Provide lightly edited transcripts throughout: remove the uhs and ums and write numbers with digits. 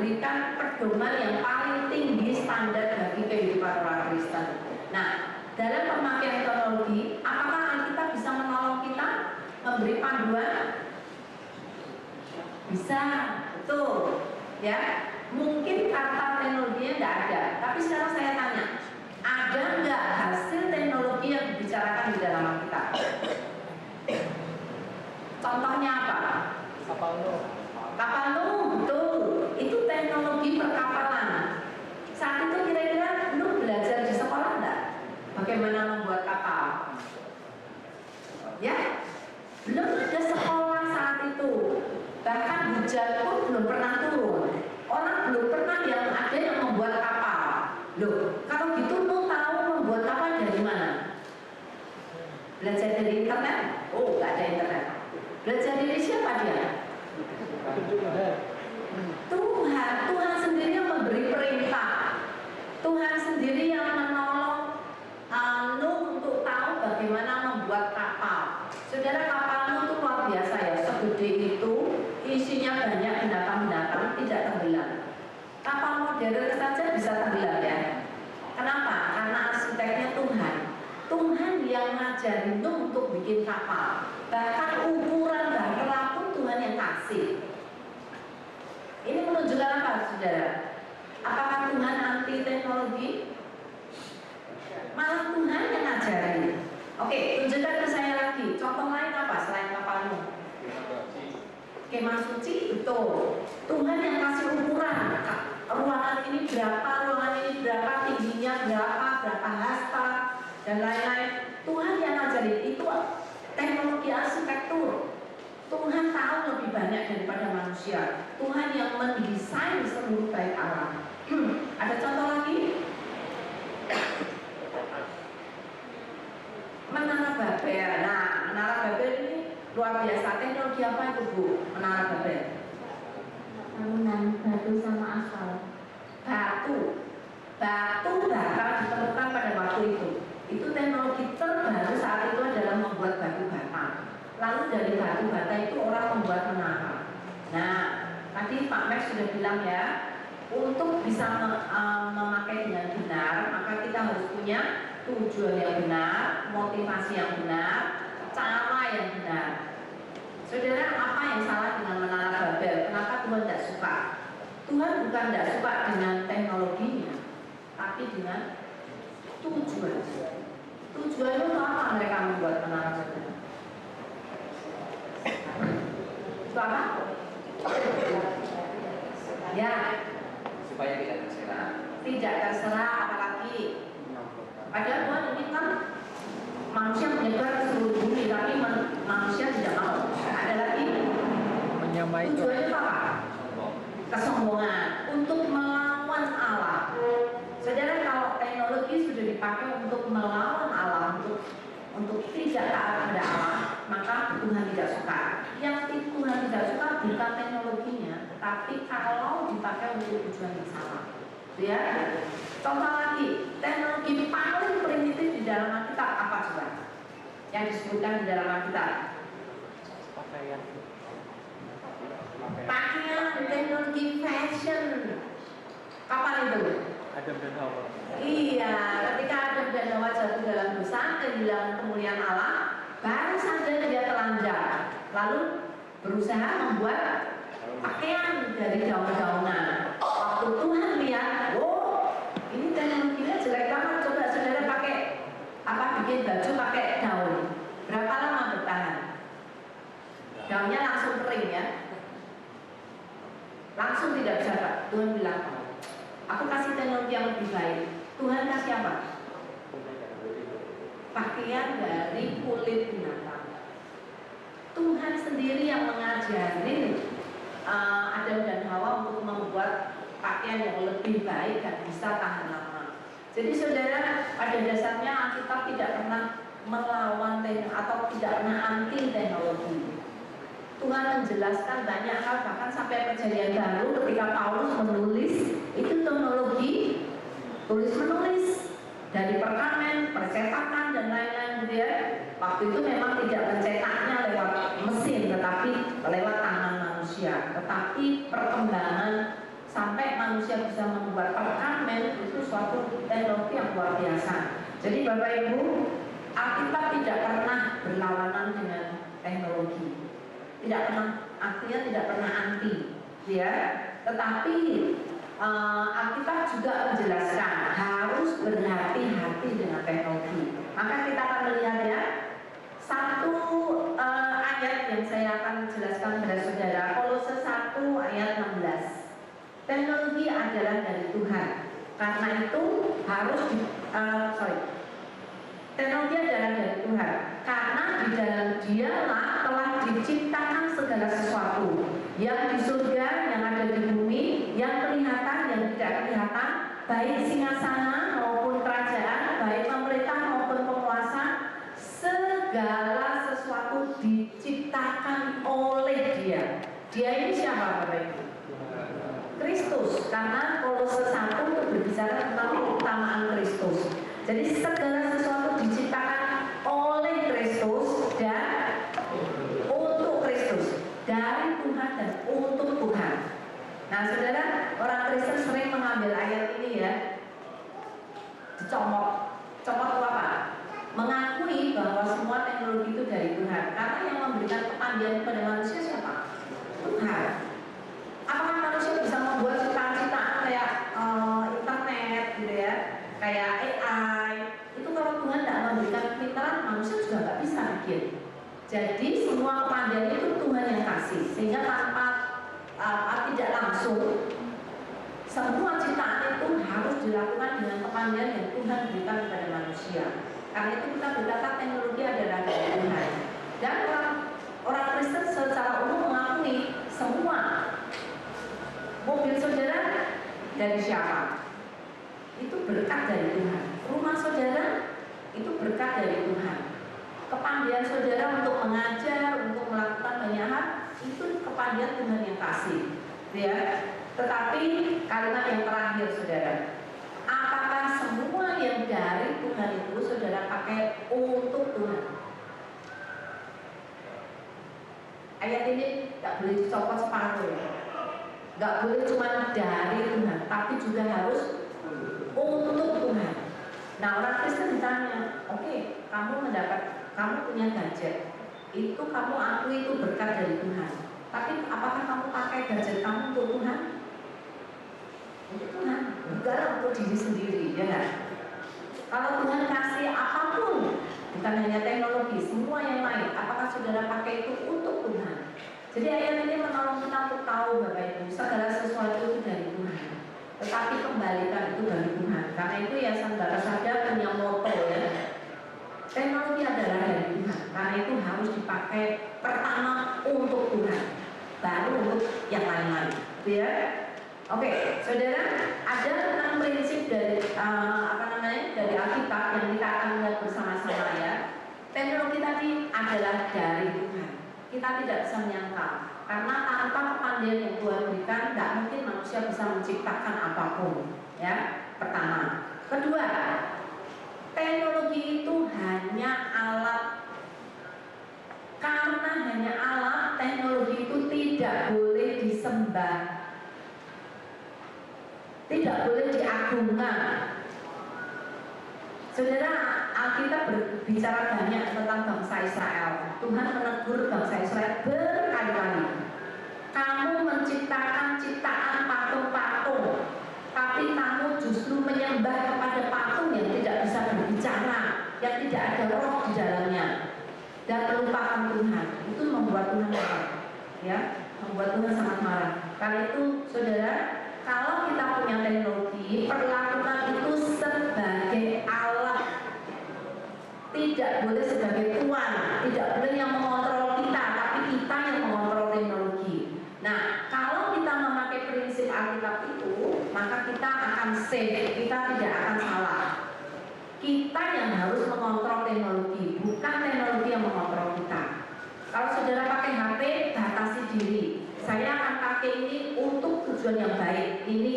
memberikan pedoman yang paling tinggi standar bagi kehidupan orang Kristen. Nah, dalam pemakaian teknologi, apakah Alkitab bisa menolong kita memberi panduan? Bisa, betul. Ya, mungkin kata teknologinya tidak ada, tapi sekarang saya tanya, ada nggak hasil teknologi yang dibicarakan di dalam Alkitab? Contohnya apa? Kapal Nuh. Kapal Nuh, betul. Itu teknologi perkapalan. Saat itu kira-kira Nuh belajar di sekolah enggak? Bagaimana membuat kapal? Ya, belum ada sekolah saat itu. Bahkan hujan pun belum pernah turun. Orang belum pernah yang ada yang membuat kapal. Loh, kalau gitu Nuh tahu membuat kapal dari mana? Belajar dari internet? Oh, nggak ada internet. Belajar dari siapa dia? Tuhan sendiri yang memberi perintah. Tuhan sendiri yang menolong Nuh untuk tahu bagaimana membuat kapal. Saudara, kapal Nuh itu luar biasa ya, segede itu, isinya banyak binatang-binatang, tidak tenggelam. Kapal modern saja bisa tenggelam ya. Kenapa? Karena arsiteknya Tuhan. Tuhan yang ngajarin Nuh untuk bikin kapal. Bahkan ukuran bahtera pun Tuhan yang kasih. Ini menunjukkan apa, saudara? Apakah Tuhan anti teknologi? Malah Tuhan yang ngajarin. Oke, tunjukkan ke saya lagi. Contoh lain apa selain kapal Nuh? Kemah suci, betul. Tuhan yang kasih ukuran. Ruangan ini berapa, tingginya berapa hasta, dan lain-lain. Tuhan yang ngajarin. Itu teknologi arsitektur. Tuhan tahu lebih banyak daripada manusia. Tuhan yang mendesain seluruh bait Allah. Ada contoh lagi? Menara Babel. Nah, Menara Babel ini luar biasa. Teknologi apa itu, Bu? Menara Babel. Bangunan batu sama aspal. Batu bakal ditemukan pada waktu itu. Itu teknologi terbaru saat itu adalah membuat batu bata. Lalu dari batu bata itu orang membuat menara. Nah, tadi Pak Max sudah bilang ya, untuk bisa memakai dengan benar, maka kita harus punya tujuan yang benar, motivasi yang benar, cara yang benar. Saudara, apa yang salah dengan Menara Babel? Kenapa Tuhan tidak suka? Tuhan bukan tidak suka dengan teknologinya, tapi dengan tujuan. Tujuannya itu apa mereka membuat Menara Babel? Itu apa? Ya, supaya tidak terserah. Tidak terserah, apalagi padahal Tuhan ingin kan manusia menyebar ke seluruh bumi, tapi manusia tidak mau. Ada lagi Menyamai tujuannya apa? Kesombongan, untuk melawan Allah. Saudara, kalau teknologi sudah dipakai untuk melawan Allah, untuk tidak taat kepada Allah, maka Tuhan tidak suka. Yang Tuhan tidak suka bukan teknologinya, tapi kalau dipakai untuk tujuan yang salah. Ya. Contoh lagi, teknologi paling primitif di dalam Alkitab apa coba? Yang disebutkan di dalam Alkitab? Pakaian, teknologi fashion. Kapan itu? Adam dan Hawa. Iya, ketika Adam dan Hawa jatuh dalam dosa, kehilangan kemuliaan Allah, baru saja dia telanjang, lalu berusaha membuat pakaian dari daun-daunan. Waktu Tuhan lihat, oh, ini teknologinya jelek banget. Coba saudara pakai apa, bikin baju pakai daun. Berapa lama bertahan? Daunnya langsung kering ya, langsung tidak bisa. Tuhan bilang, aku kasih teknologi yang lebih baik. Tuhan kasih apa? Pakaian dari kulit binatang. Tuhan sendiri yang mengajarin Adam dan Hawa untuk membuat pakaian yang lebih baik dan bisa tahan lama. Jadi saudara, pada dasarnya Alkitab tidak pernah melawan atau tidak pernah anti teknologi. Tuhan menjelaskan banyak hal, bahkan sampai Perjanjian Baru ketika Paulus menulis, itu teknologi tulis menulis dari perkamen, percetakan dan lain-lain gitu ya. Waktu itu memang tidak mencetaknya lewat mesin, tetapi lewat tangan manusia. Tetapi perkembangan sampai manusia bisa membuat perkamen, itu suatu teknologi yang luar biasa. Jadi Bapak Ibu, Alkitab tidak pernah berlawanan dengan teknologi, tidak pernah, artinya tidak pernah anti, ya. Tetapi Alkitab juga menjelaskan harus berhati-hati dengan teknologi. Maka kita akan melihat ya satu ayat yang saya akan jelaskan kepada saudara, Kolose 1 ayat 16. Teknologi adalah dari Tuhan. Karena itu harus teknologi adalah dari Tuhan. Karena di dalam Dialah telah diciptakan segala sesuatu, yang di surga, yang ada di bumi, yang kelihatan, yang tidak kelihatan, baik singgasana maupun kerajaan, baik pemerintah maupun penguasa, segala sesuatu diciptakan oleh Dia. Dia ini siapa Bapak Ibu? Kristus. Karena Kolose 1 itu berbicara tentang keutamaan Kristus. Jadi segala sesuatu diciptakan oleh Kristus dan untuk Kristus, dari Tuhan dan untuk Tuhan. Nah saudara, orang Kristen sering mengambil ayat ini ya, dicomot. Comot itu apa? Mengakui bahwa semua teknologi itu dari Tuhan. Karena yang memberikan kepandian kepada manusia siapa? Tuhan. Apakah manusia bisa membuat ciptaan-ciptaan kayak internet gitu ya, kayak AI? Itu kalau Tuhan tidak memberikan kepintaran, manusia juga nggak bisa bikin. Jadi semua kepandian itu Tuhan yang kasih, sehingga tanpa tidak langsung semua ciptaan itu harus dilakukan dengan kepandian yang Tuhan berikan kepada manusia. Karena itu kita berkata teknologi adalah dari Tuhan. Dan orang Kristen secara umum mengakui semua mobil saudara dari siapa? Itu berkat dari Tuhan. Rumah saudara itu berkat dari Tuhan. Kepandian saudara untuk mengajar, untuk melakukan banyak hal, itu kepandian Tuhan yang kasih, ya. Tetapi kalimat yang terakhir saudara, apakah semua yang dari Tuhan itu saudara pakai untuk Tuhan? Ayat ini nggak boleh dicopot separuh ya. Nggak boleh cuma dari Tuhan, tapi juga harus untuk Tuhan. Nah orang Kristen ditanya, oke, kamu punya gadget, itu kamu akui itu berkat dari Tuhan. Tapi apakah kamu pakai gadget kamu untuk Tuhan? Untuk Tuhan, bukan untuk diri sendiri, ya kan? Kalau Tuhan kasih apapun, bukan hanya teknologi, semua yang lain, apakah saudara pakai itu untuk Tuhan? Jadi ayat ini menolong kita untuk tahu Bapak Ibu, segala sesuatu itu dari Tuhan. Tetapi kembalikan itu dari Tuhan. Karena itu ya saudara sadar punya moto ya. Teknologi adalah dari Tuhan. Karena itu harus dipakai pertama untuk Tuhan, baru untuk yang lain-lain. Ya. Oke, saudara, ada 6 prinsip dari dari Alkitab yang kita akan lihat bersama-sama ya. Teknologi tadi adalah dari Tuhan. Kita tidak bisa menyangkal, karena tanpa kepandian yang Tuhan berikan, tidak mungkin manusia bisa menciptakan apapun. Ya, pertama. Kedua, teknologi itu hanya alat. Karena hanya alat, teknologi itu tidak boleh disembah, tidak boleh diagungkan. Saudara, Alkitab berbicara banyak tentang bangsa Israel. Tuhan menegur bangsa Israel berkali-kali. Kamu menciptakan ciptaan patung-patung, tapi kamu justru menyembah kepada patung yang tidak bisa berbicara, yang tidak ada roh di dalamnya, dan melupakan Tuhan. Itu membuat Tuhan marah, ya, membuat Tuhan sangat marah. Karena itu, saudara, kalau kita punya teknologi, perlakukan itu sebagai alat, tidak boleh sebagai tuan, tidak boleh yang mengontrol kita, tapi kita yang mengontrol teknologi. Nah, kalau kita memakai prinsip Alkitab itu, maka kita akan safe, kita tidak akan salah. Kita yang harus mengontrol teknologi, bukan teknologi yang mengontrol kita. Kalau saudara pakai HP, batasi diri. Saya akan pakai ini untuk tujuan yang baik. Ini.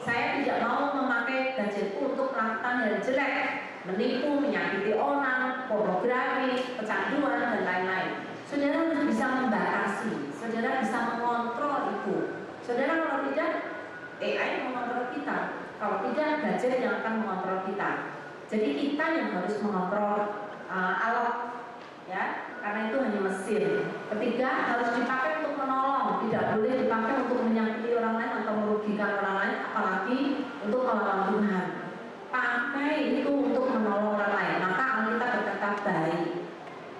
Saya tidak mau memakai gadgetku untuk melakukan hal jelek, menipu, menyakiti orang, pornografi, kecanduan, dan lain-lain. Saudara harus bisa membatasi. Saudara bisa mengontrol itu. Saudara kalau tidak, AI yang mengontrol kita. Kalau tidak, gadget yang akan mengontrol kita. Jadi kita yang harus mengontrol alat, ya, karena itu hanya mesin. Ketiga, harus dipakai untuk menolong, tidak boleh dipakai untuk menyakiti orang lain atau merugikan orang lain, apalagi untuk melawan Tuhan. Pakai itu untuk menolong orang lain, maka Alkitab berkata baik.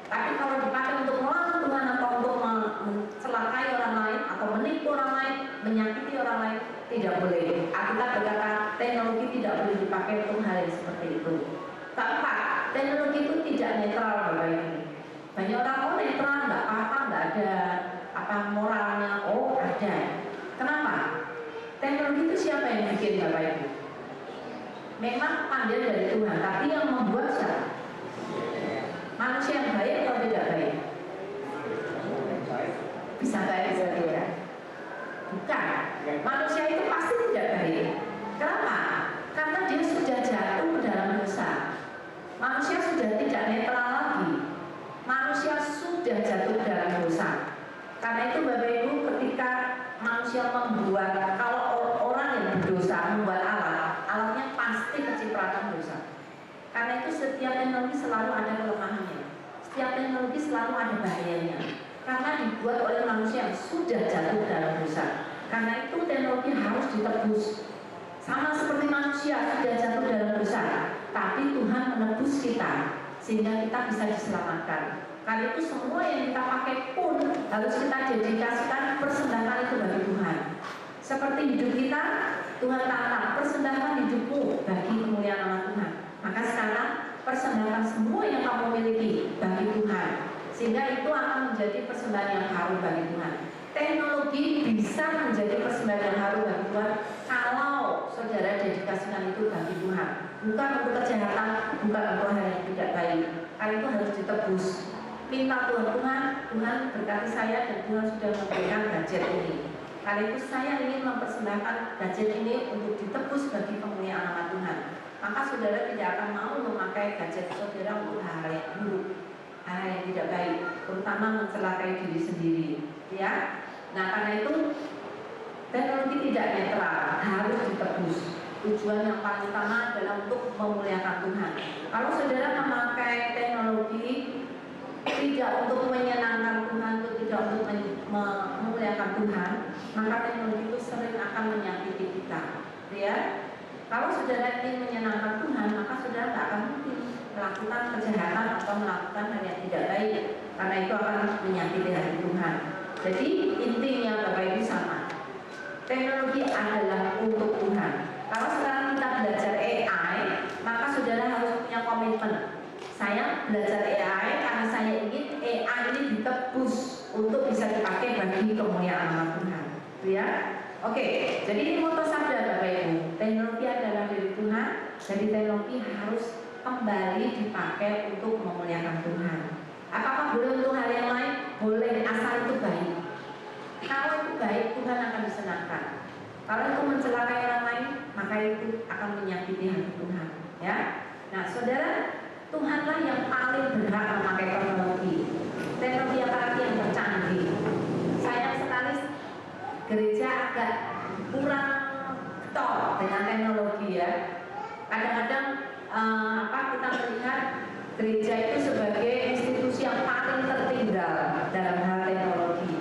Tapi kalau dipakai untuk melawan Tuhan atau untuk mencelakai orang lain atau menipu orang lain, menyakiti orang lain, tidak boleh. Alkitab berkata teknologi tidak boleh dipakai untuk hal yang seperti itu. Keempat, teknologi itu tidak netral, Bapak Ibu. Banyak orang netral, nggak apa-apa, nggak ada apa moralnya. Oh ada. Kenapa? Teknologi itu siapa yang bikin, Bapak Ibu? Memang panggil dari Tuhan, tapi yang membuat siapa? Manusia yang baik atau tidak baik? Bisa baik, bisa tidak? Bukan. Manusia itu pasti tidak baik. Kenapa? Karena dia sudah jatuh ke dalam dosa. Manusia sudah tidak netral lagi. Manusia sudah jatuh ke dalam dosa. Karena itu Bapak Ibu, ketika manusia membuat, kalau orang yang berdosa membuat alat, alatnya pasti kecipratan dosa. Karena itu setiap teknologi selalu ada kelemahannya. Setiap teknologi selalu ada bahayanya. Karena dibuat oleh manusia yang sudah jatuh ke dalam dosa. Karena itu teknologi harus ditebus. Sama seperti manusia sudah jatuh dalam dosa, tapi Tuhan menebus kita sehingga kita bisa diselamatkan. Karena itu semua yang kita pakai pun harus kita dedikasikan, persembahkan itu bagi Tuhan. Seperti hidup kita, Tuhan tata, persembahkan hidupmu bagi kemuliaan nama Tuhan. Maka sekarang persembahkan semua yang kamu miliki bagi Tuhan, sehingga itu akan menjadi persembahan yang harum bagi Tuhan. Teknologi bisa menjadi persembahan yang harum bagi Tuhan kalau saudara dedikasikan itu bagi Tuhan, bukan untuk kejahatan, bukan untuk hal yang tidak baik. Karena itu harus ditebus. Minta Tuhan berkati saya dan Tuhan sudah memberikan gadget ini. Karena itu saya ingin mempersembahkan gadget ini untuk ditebus bagi kemuliaan nama Tuhan. Maka saudara tidak akan mau memakai gadget saudara untuk hal yang buruk, hal yang tidak baik, terutama mencelakai diri sendiri, ya. Nah, karena itu teknologi tidak netral, harus ditebus. Tujuan yang paling utama adalah untuk memuliakan Tuhan. Kalau saudara memakai teknologi tidak untuk menyenangkan Tuhan, tidak untuk memuliakan Tuhan, maka teknologi itu sering akan menyakiti kita, ya. Kalau saudara ingin menyenangkan Tuhan, maka saudara tidak akan mungkin melakukan kejahatan atau melakukan hal yang tidak baik, karena itu akan menyakiti hati Tuhan. Jadi intinya Bapak Ibu sama, teknologi adalah untuk Tuhan. Kalau sekarang kita belajar AI, maka saudara harus punya komitmen. Saya belajar AI karena saya ingin AI ini ditebus untuk bisa dipakai bagi kemuliaan nama Tuhan, ya. Oke, jadi ini moto sabda Bapak Ibu. Teknologi adalah dari Tuhan, jadi teknologi harus kembali dipakai untuk memuliakan Tuhan. Apakah boleh untuk hal yang lain? Boleh, asal itu baik. Kalau itu baik, Tuhan akan disenangkan. Kalau itu mencelakai orang lain, maka itu akan menyakiti hati Tuhan, ya. Nah, saudara, Tuhanlah yang paling berhak memakai teknologi. Teknologi apalagi yang tercanggih. Sayang sekali gereja agak kurang getol dengan teknologi, ya. Kadang-kadang kita melihat gereja itu sebagai institusi yang paling tertinggal dalam hal teknologi.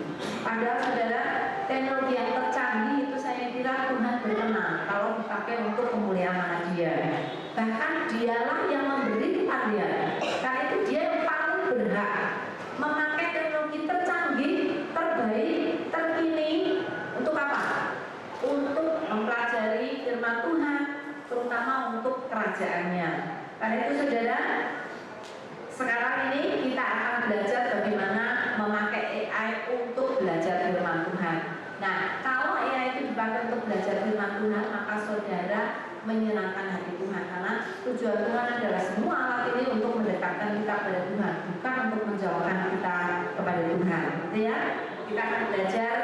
Padahal saudara, teknologi yang tercanggih itu saya kira Tuhan berkenan kalau dipakai untuk kemuliaan nama Dia. Bahkan dialah yang memberikan dia. Karena itu dia yang paling berhak memakai teknologi tercanggih, terbaik, terkini. Untuk apa? Untuk mempelajari firman Tuhan, terutama untuk kerajaannya. Karena itu saudara, sekarang ini kita akan belajar bagaimana memakai AI untuk belajar firman Tuhan. Nah, kalau AI itu dipakai untuk belajar firman Tuhan, maka saudara menyenangkan hati Tuhan, karena tujuan Tuhan adalah semua alat ini untuk mendekatkan kita kepada Tuhan, bukan untuk menjauhkan kita kepada Tuhan, gitu ya. Kita akan belajar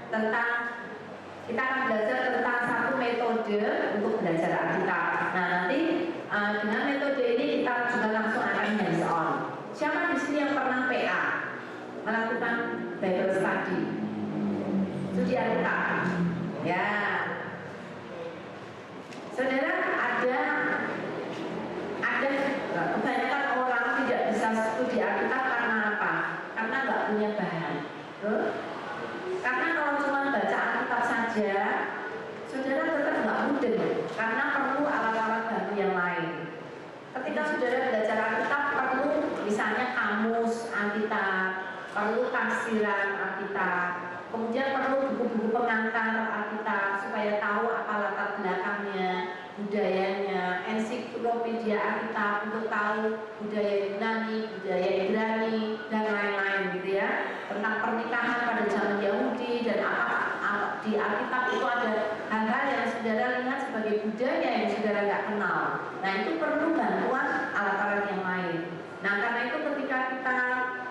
tentang satu metode untuk belajar Alkitab. Nah, nanti dengan metode ini kita juga langsung akan hands on. Siapa di sini yang pernah PA melakukan Bible study? Studi Alkitab, ya. Tuh. Karena kalau cuma baca Alkitab saja, saudara tetap nggak mudeng, karena perlu alat-alat bantu yang lain. Ketika saudara belajar Alkitab perlu misalnya kamus Alkitab, perlu tafsiran Alkitab, kemudian perlu buku-buku pengantar Alkitab supaya tahu apa latar belakangnya, budayanya, ensiklopedia Alkitab untuk tahu budaya Yunani, budaya Ibrani, dan lain-lain gitu ya, tentang pernikahan pada zaman Yahudi dan apa di Alkitab itu ada hal-hal yang saudara lihat sebagai budaya yang saudara nggak kenal. Nah itu perlu bantuan alat-alat yang lain. Nah karena itu ketika kita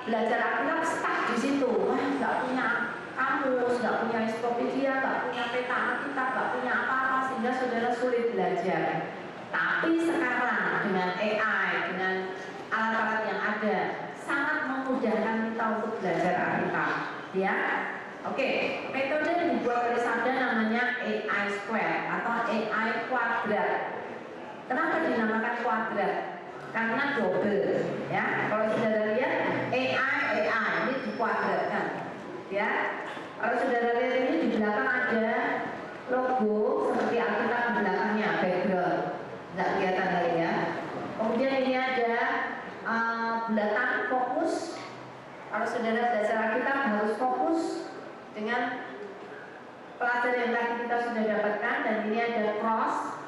belajar Alkitab stuck di situ, wah nggak punya kamus, nggak punya ensiklopedia, nggak punya peta Alkitab, nggak punya apa-apa, sehingga saudara sulit belajar. Tapi sekarang dengan AI, dengan alat-alat yang ada, sangat memudahkan kita untuk belajar Alkitab, ya. Oke, metode yang dibuat oleh Sabda namanya AI Square atau AI kuadrat. Kenapa dinamakan kuadrat? Karena double, ya. Kalau saudara lihat AI ini dikuadratkan, ya. Kalau saudara lihat ini di belakang ada logo seperti Alkitab di belakangnya, background, nggak kelihatan kali ya. Kemudian ini ada bulatan fokus. Kalau saudara belajar Alkitab harus fokus dengan pelajaran yang tadi kita sudah dapatkan, dan ini ada cross.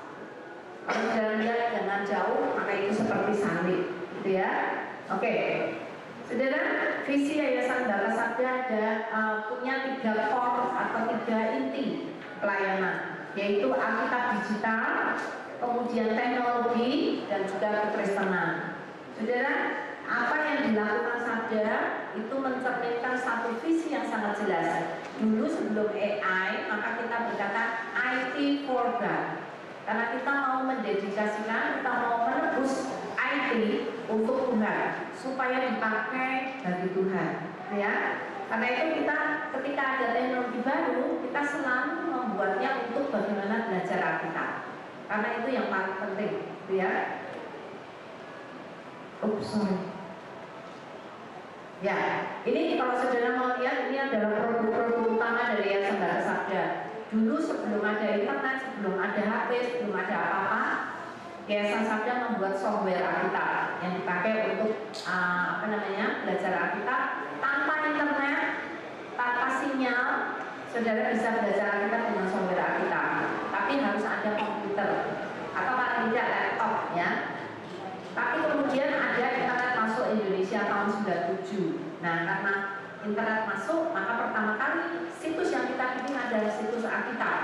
Kalau saudara lihat dengan jauh, maka itu seperti salib, gitu ya. Oke. Saudara, visi Yayasan Bakas Sabda ada punya 3 core atau 3 inti pelayanan, yaitu Alkitab digital, kemudian teknologi, dan juga kekristenan. Saudara, apa yang dilakukan Sabda itu mencerminkan satu visi yang sangat jelas. Dulu sebelum AI, maka kita berkata IT for God. Karena kita mau mendedikasikan, kita mau menebus IT untuk Tuhan, supaya dipakai bagi Tuhan, ya. Karena itu kita ketika ada teknologi baru, kita selalu membuatnya untuk bagaimana belajar Alkitab. Karena itu yang paling penting, ya. Sorry. Ya, ini kalau saudara mau lihat, ini adalah produk-produk utama dari Yayasan Bakas Sabda. Dulu sebelum ada internet, sebelum ada HP, sebelum ada apa-apa, Yayasan Sabda membuat software Alkitab yang dipakai untuk belajar Alkitab tanpa internet, tanpa sinyal. Saudara bisa belajar Alkitab dengan software Alkitab, tapi harus ada komputer atau paling tidak laptop, ya. Tapi kemudian ada internet masuk Indonesia tahun 97. Nah, karena internet masuk, maka pertama kali situs yang kita bikin adalah situs Alkitab.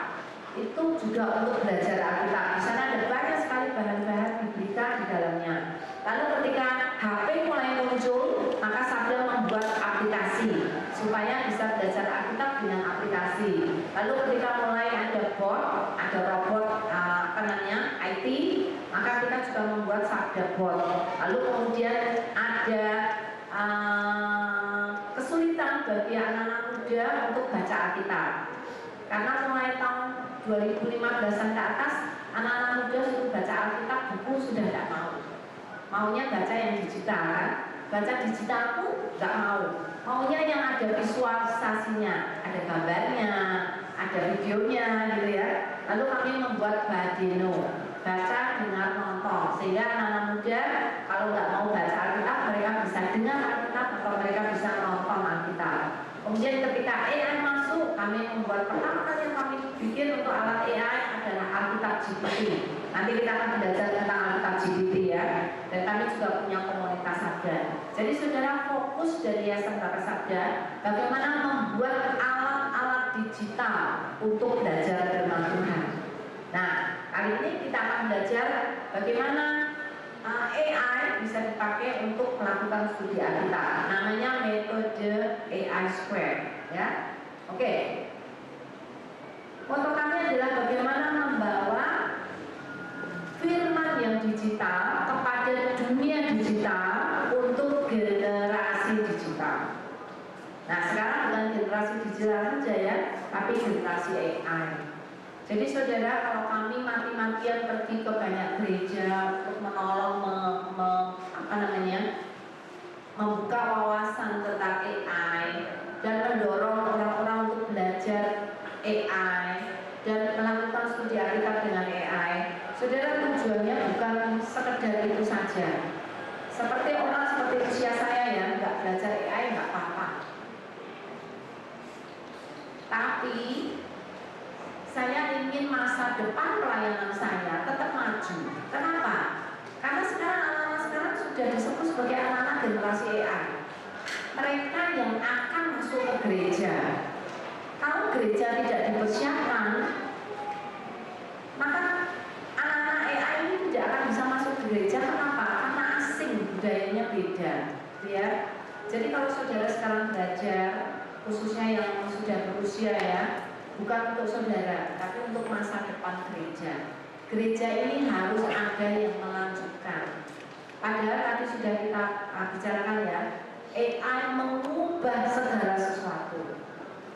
Itu juga untuk belajar Alkitab. Di sana ada banyak sekali bahan-bahan biblika di dalamnya. Lalu ketika HP mulai muncul, maka Sabda membuat aplikasi supaya bisa belajar Alkitab dengan aplikasi. Lalu ketika mulai ada bot, ada robot IT, maka kita juga membuat Sabda bot. Lalu kemudian ada kesulitan bagi anak-anak muda untuk baca Alkitab. Karena mulai tahun 2015an ke atas, anak-anak muda suruh baca Alkitab, buku sudah tidak mau. Maunya baca yang digital, kan? Baca digital pun nggak mau. Maunya yang ada visualisasinya, ada gambarnya, ada videonya, gitu ya. Lalu kami membuat Badeno, baca, dengar, nonton, sehingga anak-anak muda kalau nggak mau baca Alkitab, mereka bisa dengar Alkitab atau mereka bisa nonton Alkitab. Kemudian ketika AI masuk, kami membuat pertama kali yang kami bikin untuk alat AI adalah Alkitab GPT. Nanti kita akan belajar tentang Alkitab GPT, ya. Dan kami juga punya komunitas Sabda. Jadi saudara, fokus dari Yayasan Bakas Sabda bagaimana membuat alat-alat digital untuk belajar firman Tuhan. Nah, kali ini kita akan belajar bagaimana AI bisa dipakai untuk melakukan studi Alkitab. Namanya metode AI Square, ya. Oke. Foto kami adalah bagaimana membawa firman yang digital kepada dunia digital untuk generasi digital. Nah, sekarang bukan generasi digital saja, ya, tapi generasi AI. Jadi saudara, kalau kami mati-matian pergi ke banyak gereja untuk menolong membuka wawasan tentang AI, dan mendorong orang-orang untuk belajar AI dan melakukan studi Alkitab dengan AI. Saudara, tujuannya bukan sekedar itu saja. Seperti orang seperti usia saya ya, nggak belajar AI nggak apa-apa. Tapi saya ingin masa depan pelayanan saya tetap maju. Kenapa? Karena sekarang anak-anak sekarang sudah disebut sebagai anak-anak generasi AI. Mereka yang akan masuk ke gereja. Kalau gereja tidak dipersiapkan, maka anak-anak AI ini tidak akan bisa masuk ke gereja. Kenapa? Karena asing, budayanya beda, ya. Jadi kalau saudara sekarang belajar, khususnya yang sudah berusia ya, bukan untuk saudara, tapi untuk masa depan gereja. Gereja ini harus ada yang melanjutkan. Padahal tadi sudah kita bicarakan ya, AI mengubah segala sesuatu,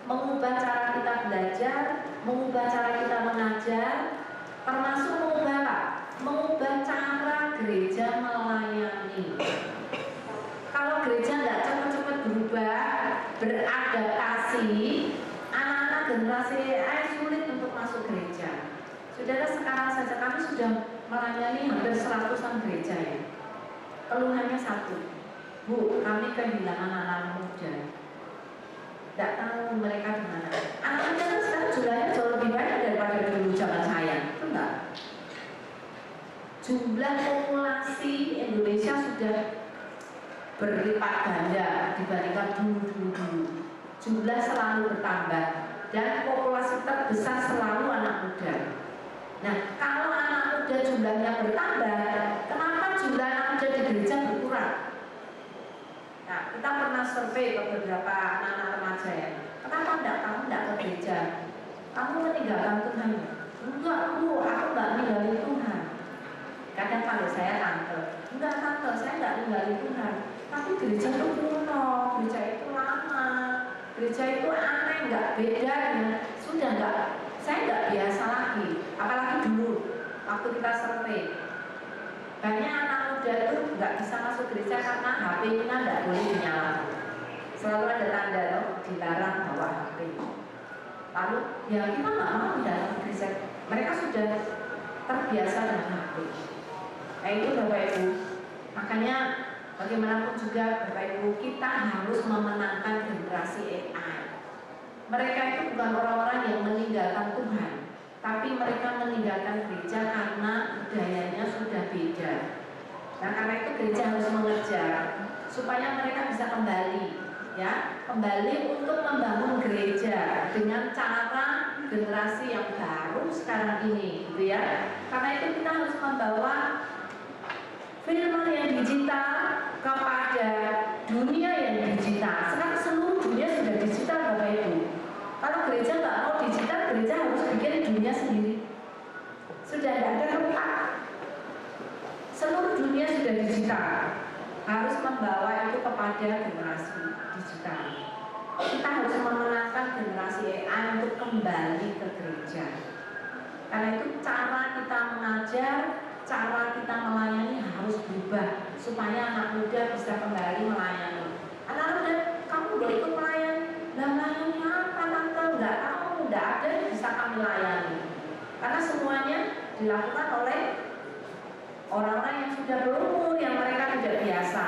mengubah cara kita belajar, mengubah cara kita mengajar, termasuk mengubah apa? Mengubah cara gereja melayani. Kalau gereja nggak cepat-cepat berubah, beradaptasi, anak-anak generasi AI sulit untuk masuk gereja. Saudara, sekarang saja kami sudah melayani hampir 100-an gereja ya. Keluhannya satu, Bu, kami kehilangan anak muda. Tidak tahu mereka di mana. Anak muda kan sekarang jumlahnya jauh lebih banyak daripada dulu zaman saya, enggak? Jumlah populasi Indonesia sudah berlipat ganda dibandingkan dulu. Jumlah selalu bertambah dan populasi terbesar selalu anak muda. Nah, kalau anak muda jumlahnya bertambah, kenapa jumlah anak muda di gereja berkurang? Nah, kita pernah survei ke beberapa anak-anak remaja ya. Kenapa kamu enggak ke gereja? Kamu meninggalkan Tuhan? Enggak, Bu, aku enggak meninggalkan Tuhan. Kadang panggil saya tante. Enggak tante, saya enggak meninggalkan Tuhan. Tapi gereja itu kuno, gereja itu lama, gereja itu aneh, enggak beda dengan sudah enggak. Saya enggak biasa lagi. Apalagi dulu waktu kita survei. Banyak anak muda itu nggak bisa masuk gereja karena HP-nya nggak boleh dinyalakan. Selalu ada tanda loh, dilarang bawa HP. Lalu ya kita nggak mau di dalam gereja. Mereka sudah terbiasa dengan HP. Nah itu Bapak Ibu. Makanya bagaimanapun juga Bapak Ibu, kita harus memenangkan generasi AI. Mereka itu bukan orang-orang yang meninggalkan Tuhan, tapi mereka meninggalkan gereja karena budayanya sudah beda. Nah karena itu gereja harus mengejar supaya mereka bisa kembali, ya, kembali untuk membangun gereja dengan cara generasi yang baru sekarang ini, gitu ya. Karena itu kita harus membawa firman yang digital kepada dunia yang digital. Sekarang seluruh dunia sudah digital, Bapak Ibu. Kalau gereja nggak mau digital, gereja harus bikin dunia sendiri. Sudah tidak ada tempat. Seluruh dunia sudah digital. Harus membawa itu kepada generasi digital. Kita harus memenangkan generasi AI untuk kembali ke gereja. Karena itu cara kita mengajar, cara kita melayani harus berubah supaya anak muda bisa kembali melayani. Anak muda, kamu udah ikut melayani? Nah, melayani apa tante? Nggak tahu, nggak ada yang bisa kami layani. Karena semuanya dilakukan oleh orang-orang yang sudah berumur, yang mereka tidak biasa.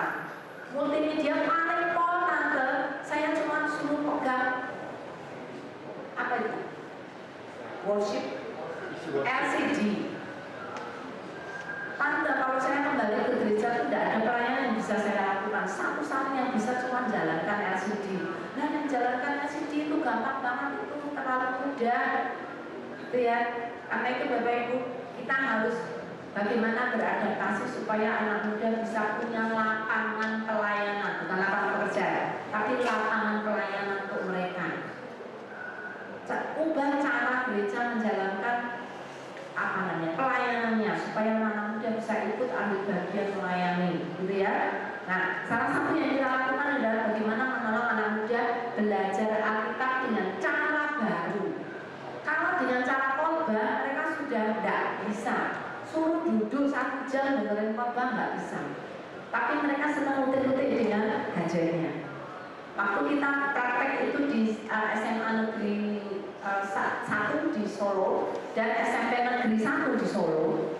Multimedia paling pol tante, saya cuma suruh pegang apa itu? Worship LCD. Tante, kalau saya kembali ke gereja itu tidak ada pelayanan yang bisa saya lakukan. Satu-satunya yang bisa cuma jalankan LCD. Nah, yang jalankan LCD itu gampang banget, itu terlalu mudah, gitu ya. Karena itu Bapak Ibu, kita harus bagaimana beradaptasi supaya anak muda bisa punya lapangan pelayanan, bukan lapangan pekerjaan, tapi lapangan pelayanan untuk mereka. Ubah cara gereja menjalankan apa namanya pelayanannya supaya anak muda bisa ikut ambil bagian melayani, gitu ya. Nah, salah satu yang kita lakukan adalah bagaimana menolong anak muda belajar Alkitab dengan cara baru. Kalau dengan cara khotbah mereka sudah tidak bisa. Suruh duduk 1 jam dengerin khotbah nggak bisa. Tapi mereka senang utik-utik dengan gadgetnya. Waktu kita praktek itu di SMA Negeri 1 di Solo dan SMP Negeri 1 di Solo,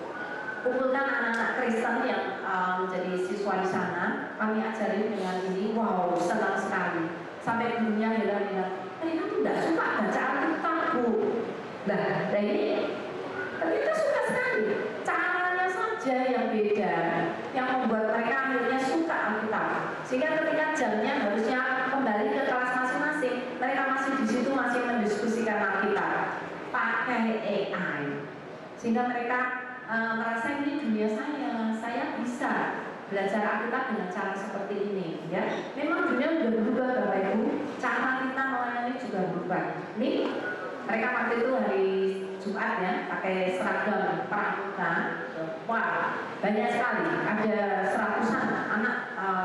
kumpulkan anak-anak Kristen yang menjadi siswa di sana, kami ajari dengan ini, wow, senang sekali. Sampai gurunya bilang, mereka tuh tidak suka baca Alkitab, Bu. Nah, ini ternyata suka sekali. Caranya saja yang beda, yang membuat mereka akhirnya suka Alkitab. Sehingga ketika jamnya harusnya kembali ke kelas masing-masing, mereka masih di situ masih mendiskusikan Alkitab pakai AI. Sehingga mereka merasa ini dunia saya bisa belajar Alkitab dengan cara seperti ini, ya. Memang dunia sudah berubah, Bapak Ibu. Cara kita melayani juga berubah. Ini mereka waktu itu hari Jumat ya, pakai seragam pramuka. Wah, banyak sekali. Ada seratusan anak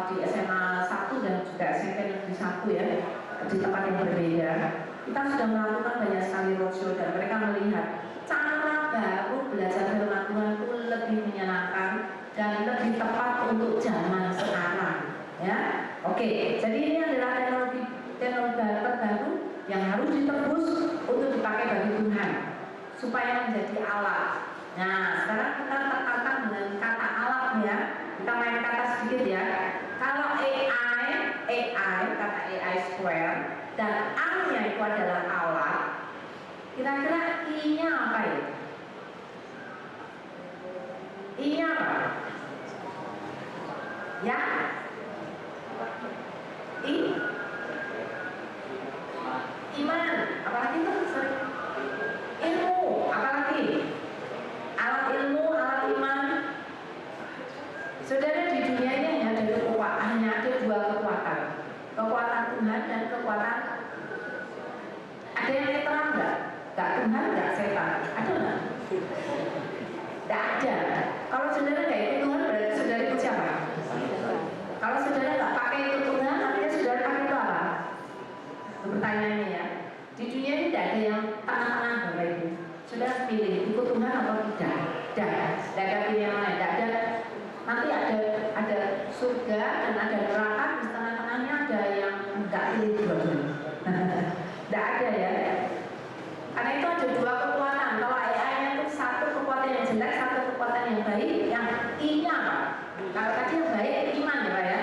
di SMA 1 dan juga SMP Negeri 1 ya, di tempat yang berbeda. Kita sudah melakukan banyak sekali roadshow dan mereka melihat cara baru belajar firman Tuhan itu lebih menyenangkan dan lebih tepat untuk zaman sekarang, ya. Oke, jadi ini adalah teknologi terbaru yang harus ditebus untuk dipakai bagi Tuhan supaya menjadi alat. Nah, sekarang kita terkata dengan kata alat ya. Kita main kata sedikit ya. Kalau AI kata AI square dan A-nya itu adalah alat. Kira-kira I-nya apa ya? I-nya apa? Ya? Iman, apalagi itu sering ilmu, apalagi alat ilmu, alat iman. Saudara, di dunia ini hanya ada dua kekuatan Tuhan dan kekuatan. Ada yang netral enggak? Enggak Tuhan, enggak setan. Ada enggak? Enggak ada. Kalau saudara enggak ikut Tuhan, berarti saudara ikut siapa? Kalau saudara enggak pakai ikut Tuhan, artinya saudara pakai itu apa? Pertanyaannya ya, di dunia ini tidak ada yang tengah-tengah, Bapak Ibu. Saudara pilih ikut Tuhan atau tidak? Tidak ada pilihan lain. Tidak ada. Nanti ada surga dan ada neraka, di tengah-tengahnya ada yang enggak pilih dua-duanya. Tidak ada ya. Karena itu ada dua kekuatan. Kalau AI-nya itu satu kekuatan yang jelek, satu kekuatan yang baik. Yang I-nya apa? Kalau tadi yang baik iman ya Pak ya.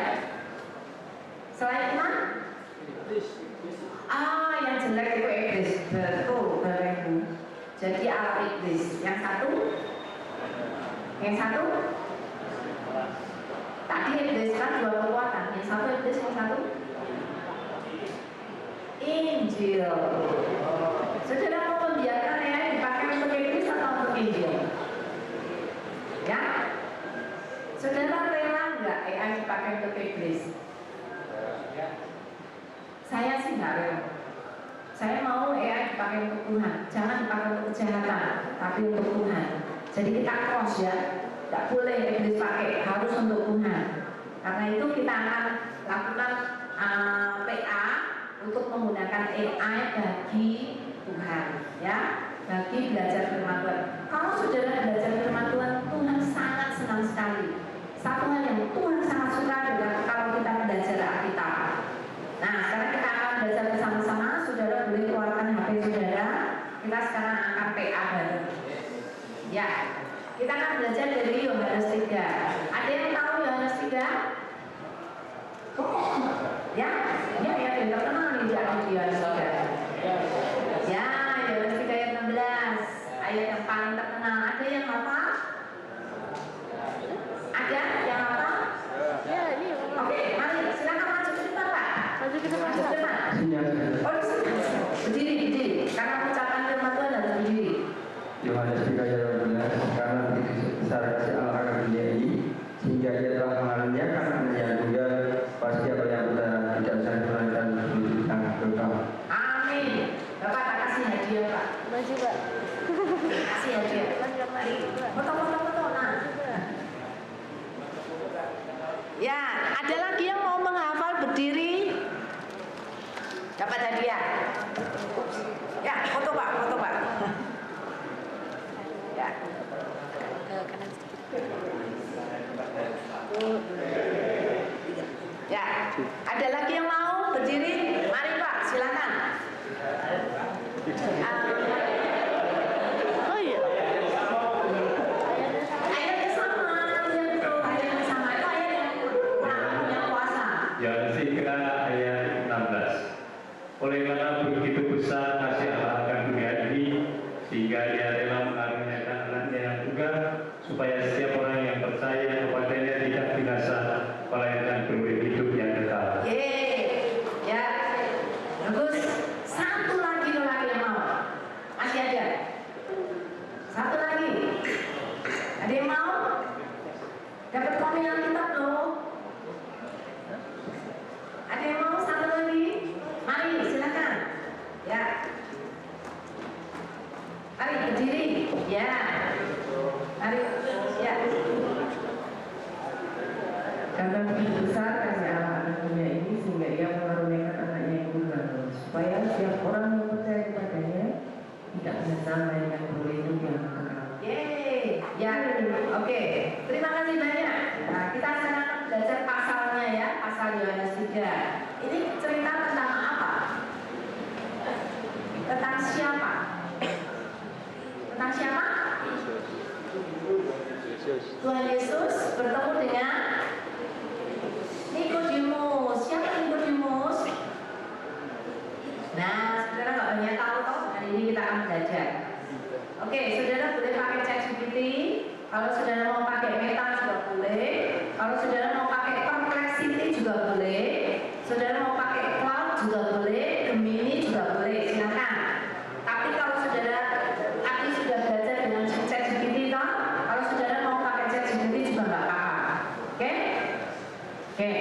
Selain iman, yang jelek itu iblis. Betul, Bapak Ibu. Jadi alat iblis. Yang satu tadi iblis kan dua kekuatan. Yang satu iblis, yang satu Injil. Saudara mau membiarkan AI dipakai untuk iblis atau untuk Injil? Ya? Saudara rela nggak AI dipakai untuk iblis? Saya sih nggak rela. Saya mau AI dipakai untuk Tuhan. Jangan dipakai untuk kejahatan, tapi untuk Tuhan. Jadi kita cross ya. Tidak boleh iblis pakai, harus untuk Tuhan. Karena itu kita akan lakukan PA untuk menggunakan AI bagi Tuhan, ya, bagi belajar firman Tuhan. Kalau saudara belajar firman Tuhan, Tuhan sangat senang sekali. Satu hal yang Tuhan sangat suka adalah kalau kita belajar Alkitab. Nah, sekarang kita akan belajar bersama-sama. Saudara boleh keluarkan HP saudara. Kita sekarang akan PA bareng. Ya, kita akan belajar dari Yohanes 3. Ada yang tahu Yohanes 3? Ya, ini ayat yang terkenal nih di Yohanes 3. Ya, Yohanes 3 ayat 16. Ayat yang paling terkenal. Ada yang hafal? Ada yang hafal? Ya, ini. Oke, mari silakan maju ke depan, Pak. Maju ke depan, Pak. Oh, berdiri. Karena ucapan firman Tuhan harus berdiri. Yohanes 3 ayat 12, karena begitu besar kasih Allah akan dunia ini, sehingga Ia telah mengaruniakan anaknya tunggal, pasti apa yang kita tidak usah diperlukan tentang kekal. Amin. Bapak tak kasih hadiah, Pak. Maju, Pak. Kasih hadiah. Mari. Foto. Nah. Ya, ada lagi yang mau menghafal berdiri? Dapat hadiah. Ya, foto Pak. Ya. Kanan sedikit. Ya, ada lagi yang mau? berdiri. Mari Pak, silakan. Oh iya. Ayatnya sama, iya betul. Ayatnya sama. Itu ayat yang puasa. Yasin ayat 16. Oleh karena begitu besar kasih Allah akan dunia ini, sehingga Dia rela mengaruniakan anaknya yang tunggal, supaya setiap orang yang percaya kepadanya tidak binasa, melainkan beroleh hidup yang kekal. Yeay, ya, bagus. Satu lagi yang mau, masih ada. Satu lagi, ada yang mau? Dapat kopi Alkitab loh. Ada yang mau satu lagi? Mari, silakan. Ya, mari berdiri. Ya, mari. Ya. Karena begitu besar kasih Allah akan dunia ini, sehingga Ia mengaruniakan anaknya yang tunggal, supaya setiap orang yang percaya kepadanya tidak binasa, melainkan beroleh hidup yang kekal. Yeay, ya, oke. Terima kasih banyak. Nah, kita sekarang belajar pasalnya ya, pasal Yohanes 3. Ini cerita tentang apa? Tentang siapa? Tentang siapa? Tuhan Yesus bertemu dengan Nikodemus. Siapa Nikodemus? Nah, saudara nggak banyak tahu toh. Hari ini kita akan belajar. Oke, saudara boleh pakai ChatGPT. Kalau saudara mau pakai Meta juga boleh. Kalau saudara mau pakai Perplexity juga boleh. Saudara mau pakai Cloud juga boleh. Gemini juga boleh. Silakan. Tapi kalau saudara tadi sudah belajar dengan ChatGPT toh, kalau saudara mau pakai ChatGPT juga nggak apa-apa. Oke? Oke.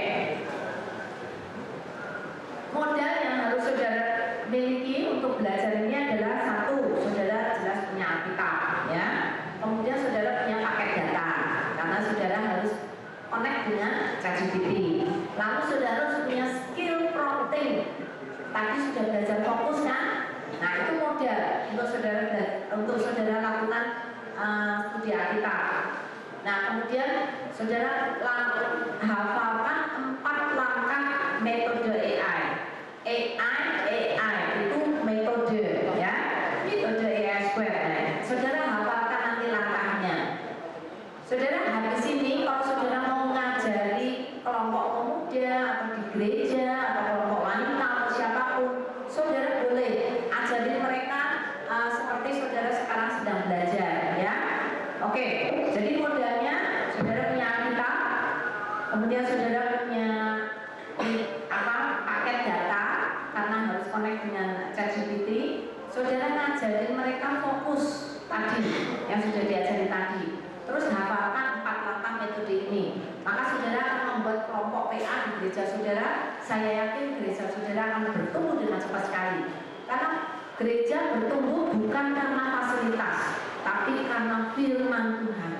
Modal yang harus saudara miliki untuk belajar ini adalah satu, saudara jelas punya Alkitab, ya. Kemudian saudara punya paket data, karena saudara harus connect dengan ChatGPT. Lalu saudara harus punya skill prompting. Tadi sudah belajar fokus kan? Nah itu modal untuk saudara lakukan studi Alkitab. Nah kemudian saudara hafalkan 4 langkah metode AI. AI itu metode ya, metode AI Square. Saudara hafalkan nanti langkahnya. Saudara habis ini kalau saudara mau ngajari kelompok pemuda atau di gereja atau kelompok wanita atau siapapun, saudara boleh ajari mereka seperti saudara sekarang sedang belajar ya. Oke, jadi modalnya saudara punya Alkitab, kemudian saudara punya paket data karena harus connect dengan ChatGPT. Saudara ngajarin mereka fokus tadi yang sudah diajari tadi. Terus hafalkan 4 langkah metode ini. Maka saudara akan membuat kelompok PA di gereja saudara. Saya yakin gereja saudara akan bertumbuh dengan cepat sekali. Karena gereja bertumbuh bukan karena fasilitas, tapi karena firman Tuhan.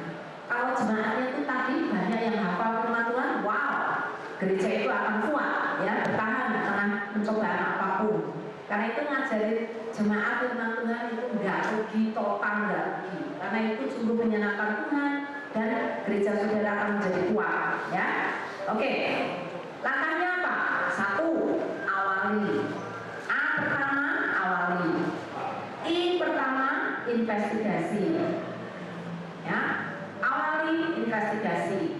Kalau jemaatnya itu tadi banyak yang hafal firman Tuhan, wow, gereja itu akan kuat ya, bertahan di tengah pencobaan apapun. Karena itu ngajarin jemaat firman Tuhan itu nggak rugi, total nggak rugi. Karena itu sungguh menyenangkan Tuhan dan gereja saudara akan menjadi kuat ya. Oke, langkahnya apa? 1, awali. A pertama, awali. I pertama, investigasi. Ya, awali investigasi.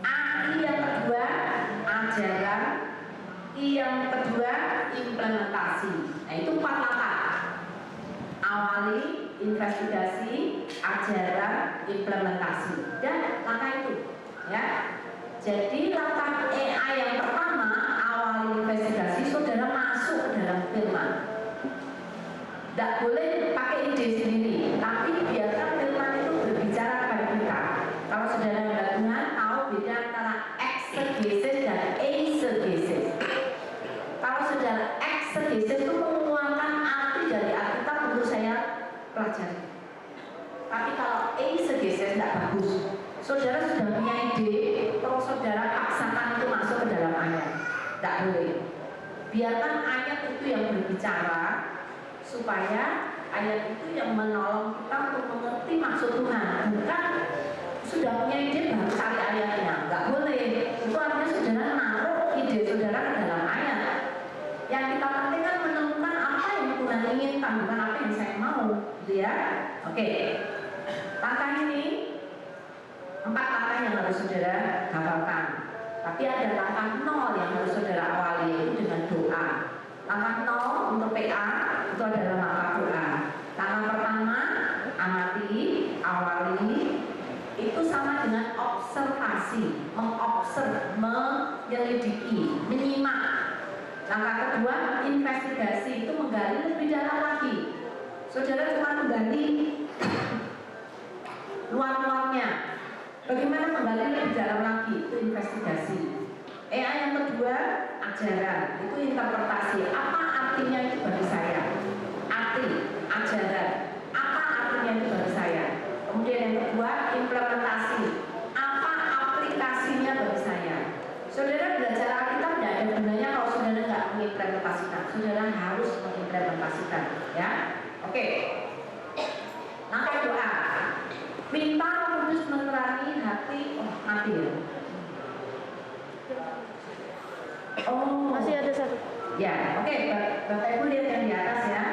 AI yang kedua, ajaran. I yang kedua, implementasi. Nah itu 4 langkah. Awali, investigasi, ajaran, implementasi. Dan langkah itu ya. Jadi langkah AI yang pertama, awali investigasi, saudara masuk ke dalam firman. Tidak boleh pakai ide sendiri, tapi biarkan firman itu berbicara kepada kita. Kalau saudara Tuhan tahu beda antara exegesis dan eisegesis. Kalau saudara exegesis itu mengeluarkan arti dari Alkitab untuk saya pelajari. Tapi kalau eisegesis tidak bagus. Saudara sudah punya ide, terus saudara paksakan itu masuk ke dalam ayat. Tidak boleh. Biarkan ayat itu yang berbicara, supaya ayat itu yang menolong kita untuk mengerti maksud Tuhan. Bukan sudah punya ide baru cari ayatnya. Nggak boleh. Itu artinya saudara naruh ide saudara ke dalam ayat. Yang kita pentingkan menemukan apa yang Tuhan inginkan, bukan apa yang saya mau, gitu ya. Oke. Langkah ini 4 langkah yang harus saudara hafalkan. Tapi ada langkah 0 yang harus saudara awali, yaitu dengan doa. Langkah 0 untuk PA itu adalah langkah doa. Langkah pertama, amati, awali, itu sama dengan observasi, mengobserv, menyelidiki, menyimak. Langkah kedua, investigasi, itu menggali lebih dalam lagi. Saudara cuma menggali luar-luarnya. Bagaimana menggali lebih dalam lagi? Itu investigasi. Yang kedua, ajaran, itu interpretasi. Apa artinya itu bagi saya? Arti, ajaran, apa artinya itu bagi saya? Kemudian yang kedua, implementasi. Apa aplikasinya bagi saya? Saudara belajar Alkitab tidak ada gunanya kalau saudara nggak mengimplementasikan. Saudara harus mengimplementasikan, ya. Oke. Langkah doa. Minta Roh Kudus menerangi hati. Oh, mati ya. Oh, Masih ada satu. ya, oke. Bapak Ibu lihat yang di atas ya.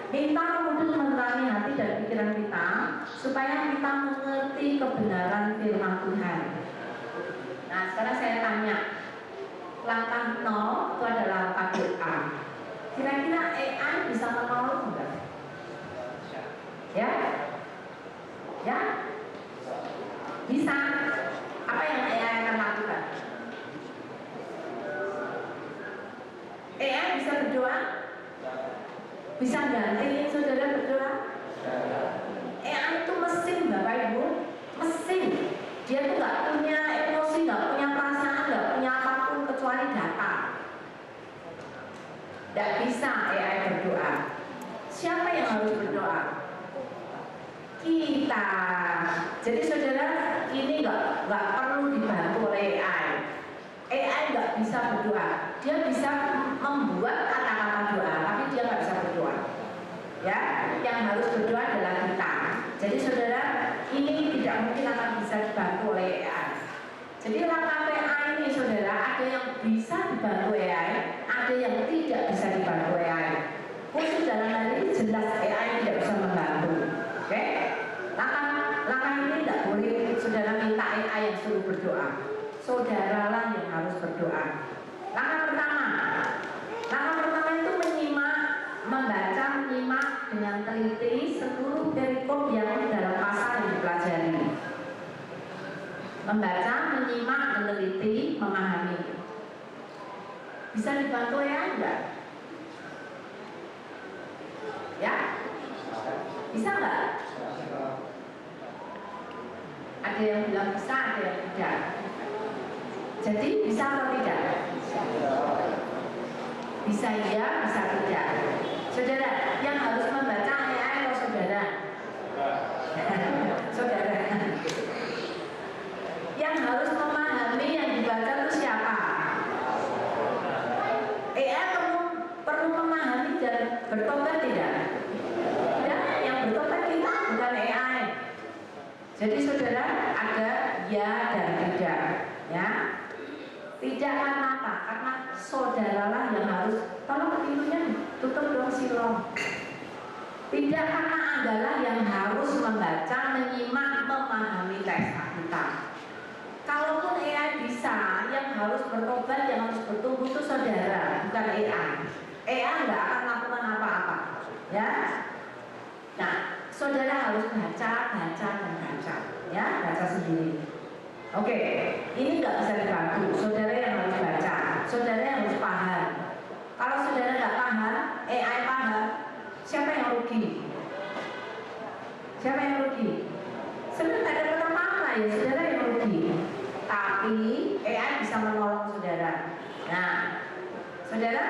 Minta Roh Kudus menerangi hati dan pikiran kita supaya kita mengerti kebenaran firman Tuhan. Nah, sekarang saya tanya, langkah 0 itu adalah langkah doa. Kira-kira AI bisa menolong enggak? Ya? Ya? Bisa. Apa yang AI akan lakukan? AI bisa berdoa? Bisa gantiin saudara berdoa? AI itu mesin, Bapak Ibu, mesin. Dia tuh nggak punya emosi, nggak punya perasaan, nggak punya apapun kecuali data. Tidak bisa AI berdoa. Siapa yang harus berdoa? Kita. Jadi saudara, ini nggak perlu dibantu oleh AI. AI nggak bisa berdoa. Dia bisa membuat kata-kata doa, tapi dia nggak bisa berdoa. Ya, yang harus berdoa adalah kita. Jadi saudara, ini tidak mungkin akan bisa dibantu oleh AI. Jadi langkah PA ini saudara, ada yang bisa dibantu AI, ada yang tidak bisa dibantu AI. Khusus dalam hal ini jelas AI tidak bisa membantu. Oke? Langkah ini tidak boleh saudara minta AI yang suruh berdoa. Saudaralah yang harus berdoa. Langkah pertama itu membaca, menyimak dengan teliti seluruh perikop yang dalam pasal yang dipelajari. Membaca, menyimak, meneliti, memahami. Bisa dibantu ya enggak? Ya? Bisa enggak? Ada yang bilang bisa, ada yang tidak. Jadi bisa atau tidak? Bisa iya, bisa tidak. Saudara, yang harus membaca AI atau saudara? Saudara. Yang harus memahami yang dibaca itu siapa? AI perlu memahami dan bertobat tidak? Tidak, yang bertobat kita bukan AI. Jadi saudara, ada ya dan tidak, ya. Tidak karena apa? Karena saudaralah yang harus, tolong pintunya tutup dong silong. Tidak karena Andalah yang harus membaca, menyimak, memahami teks Alkitab. Kalaupun AI bisa, yang harus bertobat, yang harus bertumbuh itu saudara, bukan AI. AI nggak akan lakukan apa-apa, ya. Nah, saudara harus baca, ya, baca sendiri. Oke, ini nggak bisa dibantu. Saudara yang harus baca, saudara yang harus paham. Kalau saudara nggak paham, AI paham, siapa yang rugi? Siapa yang rugi? Sebenarnya tidak ada apa-apa ya, saudara yang rugi. Tapi AI bisa menolong saudara. Nah, saudara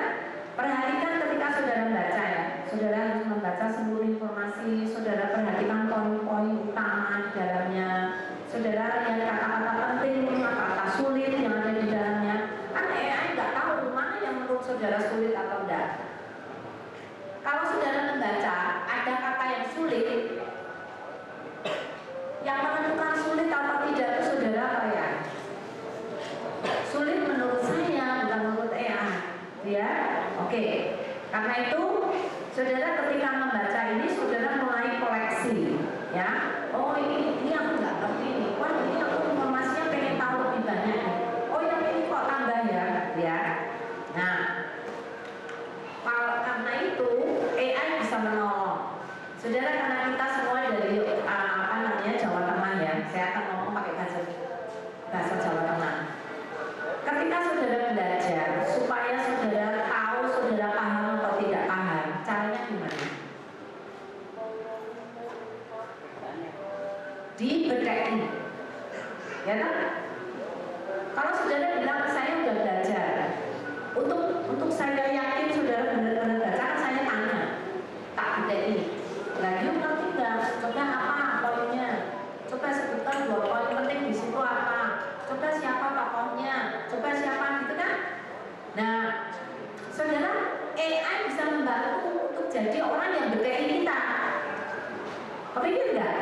perhatikan ketika saudara membaca ya. Saudara harus membaca seluruh informasi. Saudara perhatikan poin-poin utama di dalamnya. Saudara lihat kata-kata penting, kata-kata sulit yang ada di dalamnya. Kan AI nggak tahu mana yang menurut saudara sulit atau enggak. Kalau saudara membaca ada kata yang sulit, yang menentukan sulit atau tidak itu saudara apa ya? Sulit menurut saya, bukan menurut AI, ya. Oke. Oke, karena itu saudara ketika membaca ini saudara mulai koleksi, ya. Oh ini aku nggak ngerti ini. Wah ini aku informasinya pengen tahu lebih banyak. Oh yang ini kok tambah ya. Nah, karena itu AI bisa menolong. Saudara, karena kita semua dari Jawa Tengah ya, saya akan ngomong pakai bahasa Jawa Tengah. Ketika saudara belajar, supaya saudara tahu saudara paham atau tidak paham, caranya gimana? Dibedai, ya kan? Kalau saudara bilang saya sudah belajar, untuk saya yakin saudara benar-benar belajar, saya tanya, tak bedai. Lagi ngerti nggak? Coba apa poinnya? Coba sebutkan 2 poin penting di situ apa? Coba siapa tokohnya? Coba siapa gitu kan? Nah, saudara, AI bisa membantu untuk jadi orang yang bedai kita. Kepikir nggak?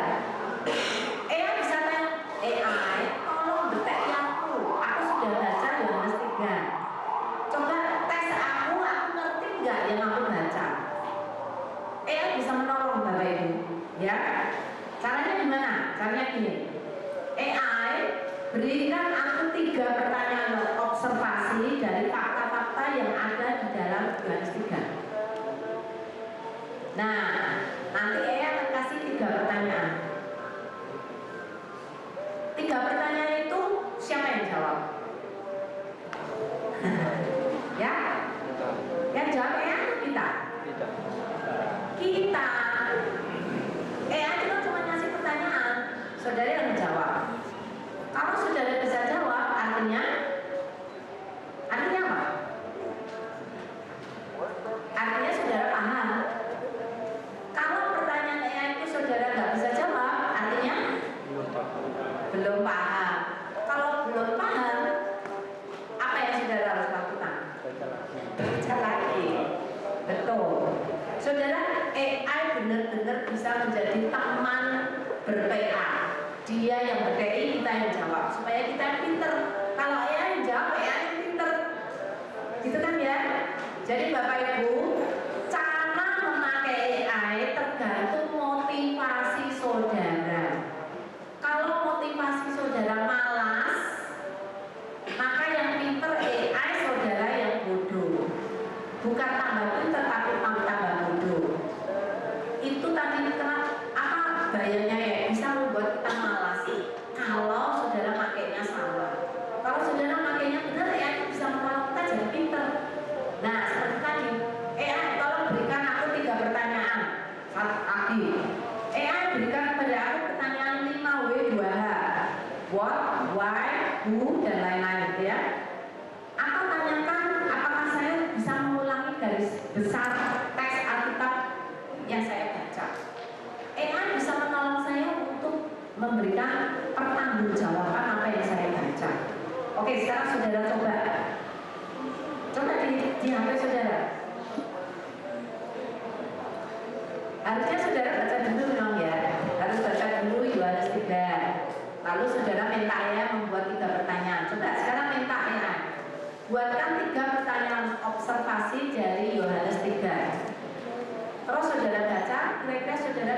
AI bisa tanya, AI, tolong bedai aku sudah baca Yohanes 3. Coba tes aku ngerti nggak yang aku baca? AI bisa menolong Bapak Ibu, ya. Caranya gimana? Caranya gini. AI berikan aku 3 pertanyaan observasi dari fakta-fakta yang ada di dalam Yohanes 3. Nah, nanti AI akan kasih 3 pertanyaan. 3 pertanyaan itu siapa yang jawab? Ya? Yang jawab AI itu kita. Kita AI itu cuma ngasih pertanyaan, saudara yang menjawab. Kalau saudara bisa jawab, artinya apa? Artinya saudara paham. Kalau pertanyaan AI itu saudara nggak bisa jawab, artinya belum paham. Kalau belum paham, apa yang saudara harus lakukan? Baca lagi. Betul. Saudara, AI benar-benar bisa menjadi teman ber-PA. Dia yang ber-PI, kita yang jawab. Supaya kita pinter. Kalau AI yang jawab, AI yang pinter. Gitu kan ya? Jadi Bapak Ibu, cara memakai AI tergantung motivasi saudara. Kalau motivasi saudara malas, maka yang pinter AI, saudara yang bodoh. Bukan tambah pinter, tapi tambah bodoh. Itu tadi apa bayarnya ya, bisa membuat kita malas. Kalau saudara makainya salah. Kalau saudara makainya benar, AI bisa menolong kita jadi pinter. Nah, seperti tadi, AI tolong berikan aku 3 pertanyaan. Tadi, AI berikan kepada aku pertanyaan 5W2H. What, why, who, dan lain-lain gitu ya. Atau tanyakan apakah saya bisa mengulangi garis besar teks Alkitab yang saya baca. AI bisa menolong saya untuk memberikan pertanggungjawaban apa yang saya baca. Oke, sekarang saudara coba di HP saudara. Harusnya saudara baca dulu memang ya. Harus baca dulu Yohanes 3. Lalu saudara minta AI membuat 3 pertanyaan. Coba sekarang minta AI buatkan 3 pertanyaan observasi dari Yohanes 3. Terus saudara baca, kira-kira saudara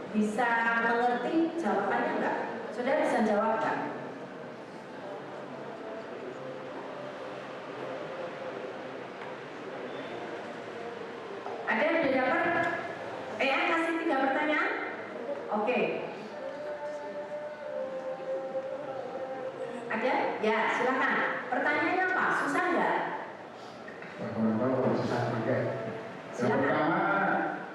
bisa mengerti jawabannya enggak? Saudara bisa jawab enggak? Ada yang udah dapat? AI kasih 3 pertanyaan? Oke. Ada? Ya, silakan. Pertanyaannya apa? Susah enggak? Susah juga. Yang Silakan. pertama,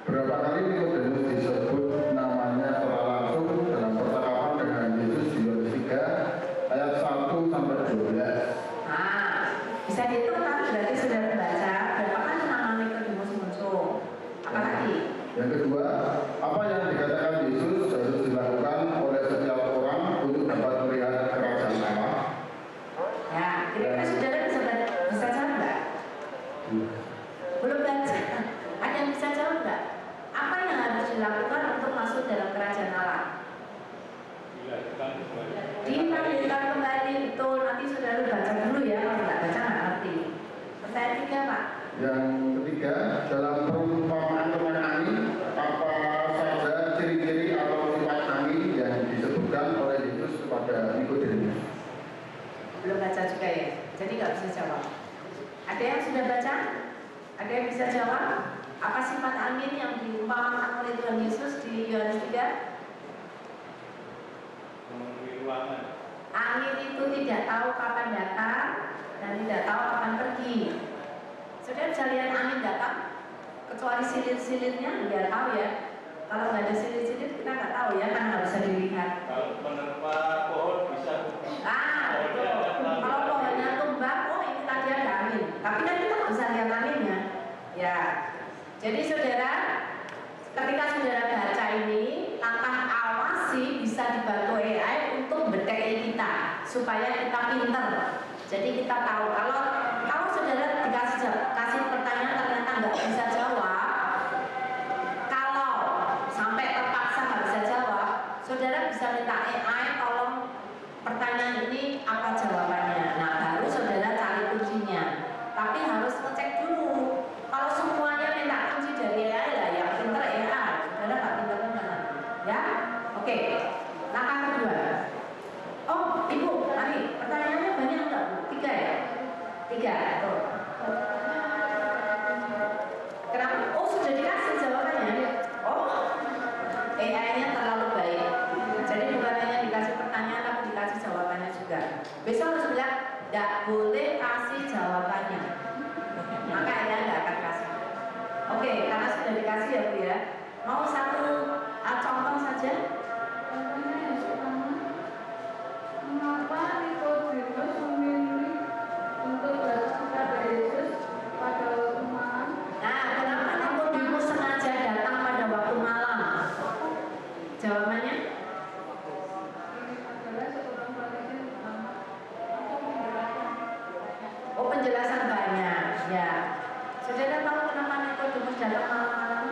berapa kali Nikodemus disebut namanya secara langsung dalam percakapan dengan Yesus di Yohanes 3 ayat 1 sampai 12. Nah, bisa dihitung kan? Berarti saudara baca berapa kali nama Nikodemus muncul? Apalagi? Yang kedua, apa yang dikatakan Yesus harus dilakukan oleh setiap orang untuk dapat melihat kerajaan Allah? Ya, kira-kira saudara bisa jawab enggak? Belum baca. Ada yang bisa jawab enggak? Apa yang harus dilakukan untuk masuk dalam kerajaan Allah? Dilahirkan kembali, betul. Nanti saudara baca dulu ya, kalau nggak baca nggak ngerti. Pertanyaan 3 Pak. ciri-ciri atau sifat angin yang disebutkan oleh Yesus kepada Nikodemus? Belum baca juga ya, jadi nggak bisa jawab. Ada yang sudah baca? Ada yang bisa jawab? Apa sifat angin yang diumpamakan oleh Tuhan Yesus di Yohanes 3? Angin itu tidak tahu kapan datang dan tidak tahu kapan pergi. Saudara bisa lihat angin datang, kecuali silir-silirnya, nggak tahu ya. Kalau nggak ada silir-silir kita nggak tahu ya, karena nggak bisa dilihat. Kalau menerpa pohon bisa. Betul. Kalau pohonnya tumbang, oh ini tadi ada angin. Tapi kan kita nggak bisa lihat anginnya. Ya. Jadi saudara, ketika saudara baca ini, langkah awal sih bisa dibantu AI untuk mendeteksi kita supaya kita pinter. Jadi kita tahu kalau saudara kasih pertanyaan ternyata nggak bisa jawab, kalau sampai terpaksa nggak bisa jawab, saudara bisa minta AI tolong pertanyaan ini apa jawabannya. Nah baru saudara cari kuncinya. Tapi harus ngecek dulu. Kalau semuanya minta kunci dari AI lah, yang pinter AI, saudara nggak pinter mana? Ya, oke. Langkah kedua. Oh, Ibu, mari. Pertanyaannya banyak enggak, Bu? 3 ya? 3, tuh. Kenapa? Oh, sudah dikasih jawabannya. Oh, AI-nya terlalu baik. Jadi bukan hanya dikasih pertanyaan, tapi dikasih jawabannya juga. Besok harus bilang, tidak boleh kasih jawabannya. Maka AI nggak akan kasih. Oke, karena sudah dikasih ya, Bu ya. Mau satu contoh saja? Mengapa Nikodemus memilih untuk datang kepada Yesus pada waktu malam? Nah, kenapa Nikodemus sengaja datang pada waktu malam? Jawabannya? Ini adalah seorang Farisi utama atau penjelasan. Oh, penjelasan banyak. Ya. Saudara tahu kenapa Nikodemus datang malam-malam?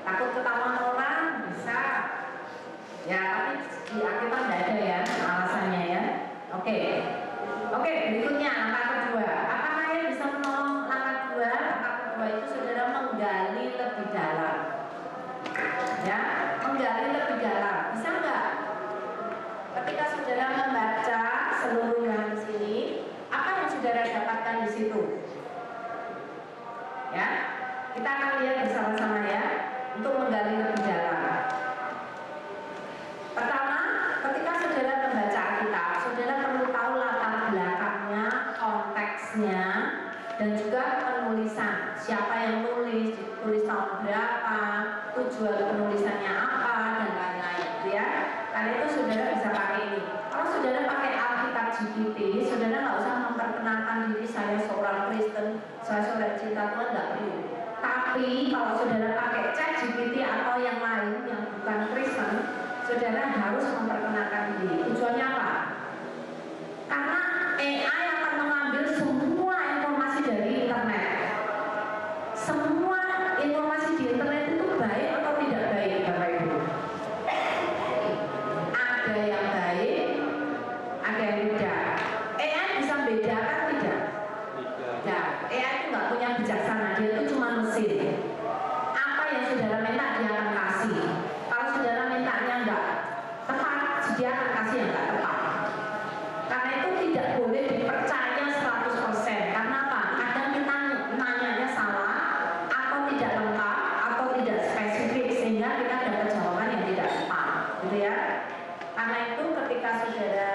Takut ketahuan orang, bisa. Ya, tapi di Alkitab nggak ada ya alasannya ya. Oke, berikutnya langkah kedua. Apakah yang bisa menolong langkah kedua? Langkah kedua itu saudara menggali lebih dalam. Ya, menggali lebih dalam. Bisa nggak? Ketika saudara membaca seluruh Yohanes ini, apa yang saudara dapatkan di situ? Ya, kita akan lihat bersama-sama ya untuk menggali lebih dalam. Pertama, ketika saudara membaca Alkitab, saudara perlu tahu latar belakangnya, konteksnya, dan juga penulisan. Siapa yang tulis tahun berapa, tujuan penulisannya apa, dan lain-lain, gitu ya. Karena itu saudara bisa pakai ini. Kalau saudara pakai Alkitab GPT, saudara nggak usah memperkenalkan diri saya seorang Kristen, saya seorang cinta Tuhan, nggak perlu. Tapi kalau saudara pakai ChatGPT atau yang lain yang bukan Kristen, saudara harus memperkenalkan diri. Tujuannya apa? Karena AI akan mengambil semua informasi dari internet. Semua informasi di internet itu baik atau tidak baik, Bapak Ibu? Ada yang baik, ada yang tidak. AI bisa bedakan tidak? Nah, AI itu nggak punya bijaksana, dia itu cuma mesin. Apa yang saudara minta dia akan kasih. Kalau saudara mintanya nggak tepat, dia akan kasih yang nggak tepat. Karena itu tidak boleh dipercaya 100%. Karena apa? Kadang kita nanyanya salah, atau tidak lengkap, atau tidak spesifik, sehingga kita dapat jawaban yang tidak tepat, gitu ya. Karena itu ketika saudara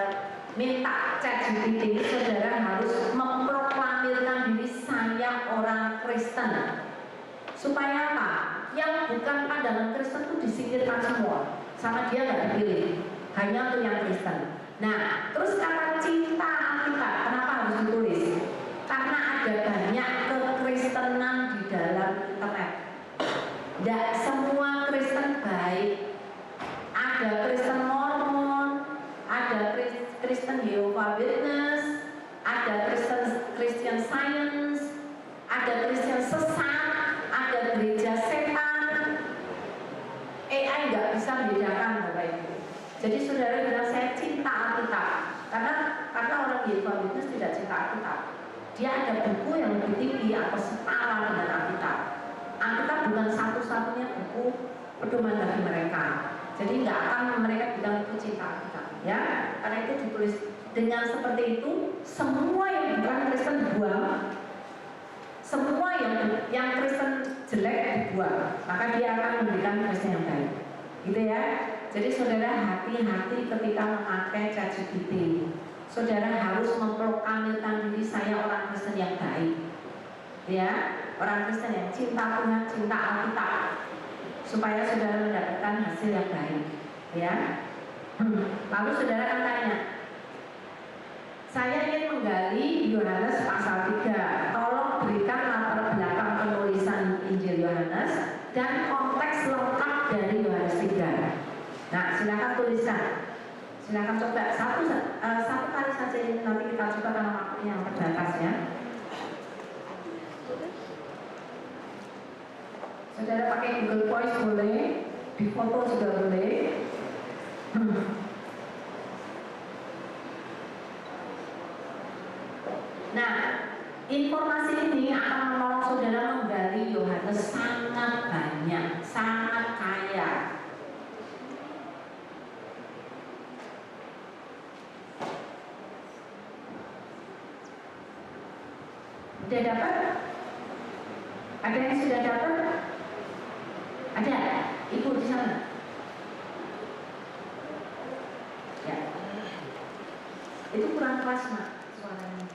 minta ChatGPT, saudara harus memproklamirkan diri saya orang Kristen. Supaya apa? Yang bukan pandangan Kristen itu disingkirkan semua, sama dia nggak dipilih, hanya untuk yang Kristen. Nah, terus kata cinta Alkitab, kenapa harus ditulis? Karena ada banyak kekristenan di dalam internet. Tidak semua Kristen baik. Ada Kristen Mormon, ada Kristen Jehovah Witness, ada Christian Science, ada Kristen sesat, ada gereja setan. AI nggak bisa membedakan, Bapak Ibu. Jadi saudara bilang saya cinta Alkitab, karena orang Jehovah Witness tidak cinta Alkitab. Dia ada buku yang lebih tinggi atau setara dengan Alkitab. Alkitab bukan satu-satunya buku pedoman bagi mereka. Jadi nggak akan mereka bilang itu cinta Alkitab, ya. Karena itu ditulis dengan seperti itu, semua yang bukan Kristen dibuang, semua yang Kristen jelek dibuang, maka dia akan memberikan Kristen yang baik, gitu ya. Jadi saudara hati-hati ketika memakai ChatGPT. Saudara harus memproklamirkan diri saya orang Kristen yang baik, ya, orang Kristen yang cinta Tuhan, cinta Alkitab, supaya saudara mendapatkan hasil yang baik, ya. Lalu saudara akan tanya, saya ingin menggali Yohanes pasal 3. Tolong berikan latar belakang penulisan Injil Yohanes dan konteks lengkap dari Yohanes 3. Nah, silakan tuliskan. Silakan coba satu kali saja ini, nanti kita coba karena waktunya yang terbatas, ya. Saudara pakai Google Voice boleh, di foto juga boleh. Nah, informasi ini akan menolong saudara menggali Yohanes sangat banyak, sangat kaya. Sudah dapat? Ada yang sudah dapat? Ada? Ibu di sana? Ya. Itu kurang keras, Mak, suaranya.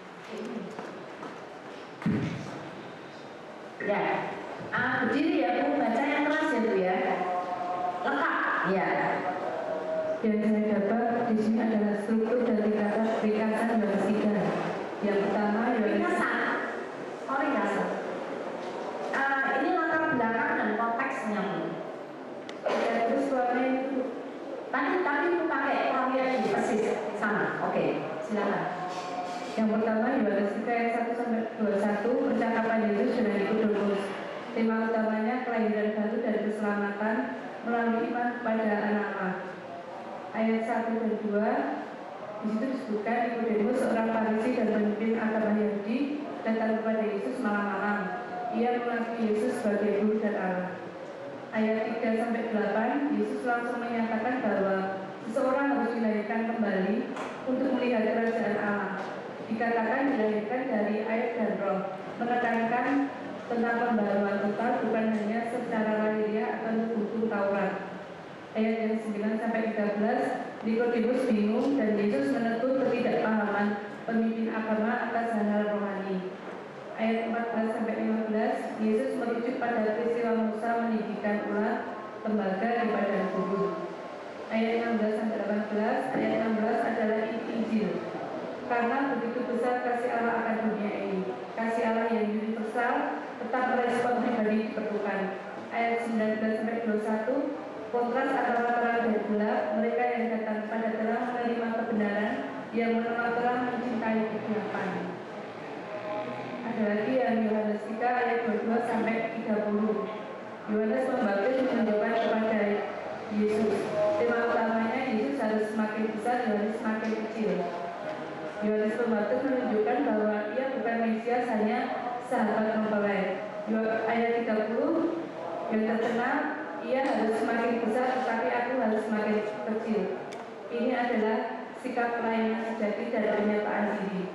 Ya, berdiri ya Bu, baca yang keras ya Bu ya. Lengkap, ya. Yang saya dapat di sini adalah struktur dan ringkasan Yohanes 3. Yang pertama ringkasan. Oh, ringkasan. Ini latar belakang dan konteksnya Bu. terus suaranya itu Tadi Bu pakai proyek persis sama. Oke, silakan. yang pertama Yohanes 3 ayat 1-21, percakapan Yesus dengan Nikodemus. Tema utamanya kelahiran baru dan keselamatan melalui iman kepada Anak Allah. Ayat 1 dan 2 di situ disebutkan Nikodemus, seorang Farisi dan pemimpin agama Yahudi, datang kepada Yesus malam-malam. Ia mengakui Yesus sebagai guru dan Allah. Ayat 3-8 Yesus langsung menyatakan bahwa seseorang harus dilahirkan kembali untuk melihat kerajaan Allah. Dikatakan dilahirkan dari air dan roh, menekankan tentang pembaruan total, bukan hanya secara lahiriah atau hukum Taurat. Ayat yang 9-13 Nikodemus bingung dan Yesus menegur ketidakpahaman pemimpin agama atas hal-hal rohani. Ayat 14-15 Yesus merujuk pada peristiwa Musa meninggikan ular tembaga di padang gurun. Ayat 16-18 ayat 16 adalah inti Injil. Karena begitu besar kasih Allah akan dunia ini, kasih Allah yang universal, tetap merespon pribadi diperlukan. Ayat 19-21 kontras antara terang dan gelap, mereka yang datang pada terang menerima kebenaran, yang menolak terang mencintai kegelapan. Ada lagi yang Yohanes 3 ayat 22-30. Yohanes Pembaptis menunjukkan kepada Yesus. Tema utamanya Yesus harus semakin besar, Yohanes semakin kecil. Yohanes Pembaptis menunjukkan bahwa ia bukan Mesias, hanya sahabat mempelai. Ayat 30 yang terkenal, ia harus semakin besar tetapi aku harus semakin kecil. Ini adalah sikap pelayanan sejati dan pernyataan diri.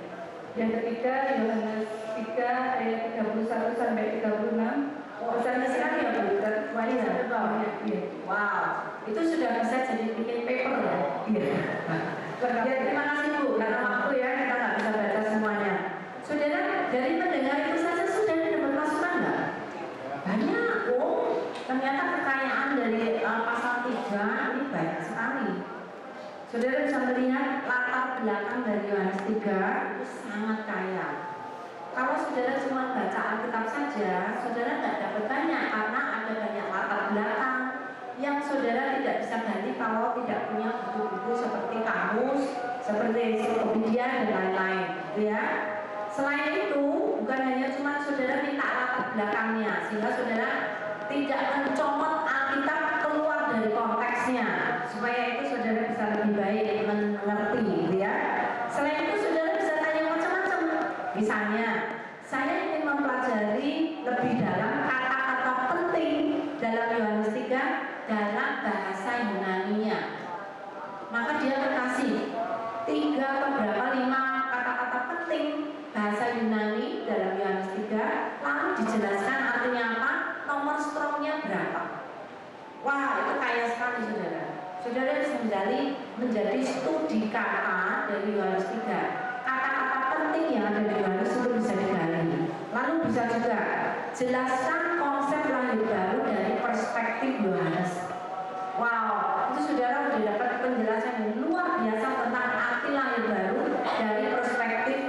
Yang ketiga Yohanes 3 ayat 31-36. Pesannya sekali ya Bu, semuanya Iya. Wow, itu sudah bisa jadi bikin paper ya. Iya. Ya, terima kasih Bu, karena waktu ya kita nggak bisa baca semuanya. Saudara, dari mendengar itu saja saudara dapat masukan nggak? Banyak. Oh, ternyata kekayaan dari pasal 3 ini banyak sekali. Saudara bisa melihat latar belakang dari Yohanes 3 itu sangat kaya. Kalau saudara cuma baca Alkitab saja, saudara tidak dapat banyak karena ada banyak latar belakang yang saudara tidak bisa ganti kalau tidak punya buku-buku seperti kamus, seperti ensiklopedia dan lain-lain, ya. Selain itu, bukan hanya cuma saudara minta latar belakangnya, sehingga saudara tidak mencomot Alkitab keluar dari konteksnya, supaya itu saudara bisa lebih baik mengerti, gitu ya. Selain itu saudara bisa tanya macam-macam. Misalnya, saya ingin mempelajari lebih dalam kata-kata dalam Yohanes 3 dalam bahasa Yunani-nya. Maka dia kasih 3 atau berapa 5 kata-kata penting bahasa Yunani dalam Yohanes 3, lalu dijelaskan artinya apa, nomor strongnya berapa. Wah, itu kaya sekali saudara. Saudara bisa menjadi studi kata dari Yohanes 3. Kata-kata penting yang ada di Yohanes itu bisa digali. Lalu bisa juga jelaskan konsep lahir baru dari perspektif Yohanes. Wow, itu saudara sudah dapat penjelasan yang luar biasa tentang arti lahir baru dari perspektif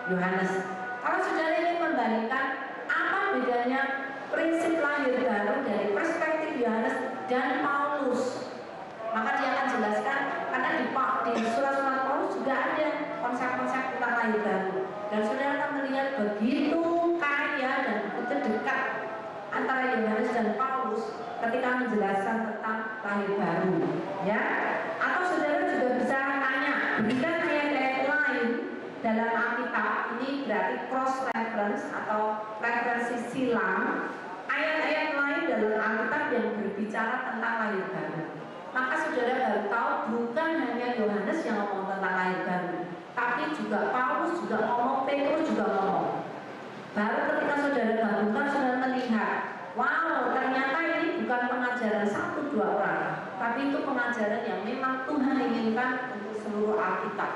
Yohanes. Kalau saudara ingin membandingkan apa bedanya prinsip lahir baru dari perspektif Yohanes dan Paulus, maka dia akan jelaskan, karena di surat-surat Paulus juga ada konsep-konsep tentang lahir baru, dan saudara akan melihat begitu kaya dan begitu dekat antara Yohanes dan Paulus ketika menjelaskan tentang lahir baru, ya. Atau saudara juga bisa tanya, berikan ayat-ayat lain dalam Alkitab, ini berarti cross reference atau referensi silang, ayat-ayat lain dalam Alkitab yang berbicara tentang lahir baru. Maka saudara baru tahu bukan hanya Yohanes yang ngomong tentang lahir baru, tapi juga Paulus juga ngomong, Petrus juga ngomong. Baru ketika saudara gabungkan, saudara melihat, wow, ternyata ini bukan pengajaran 1-2 orang, tapi itu pengajaran yang memang Tuhan inginkan untuk seluruh Alkitab,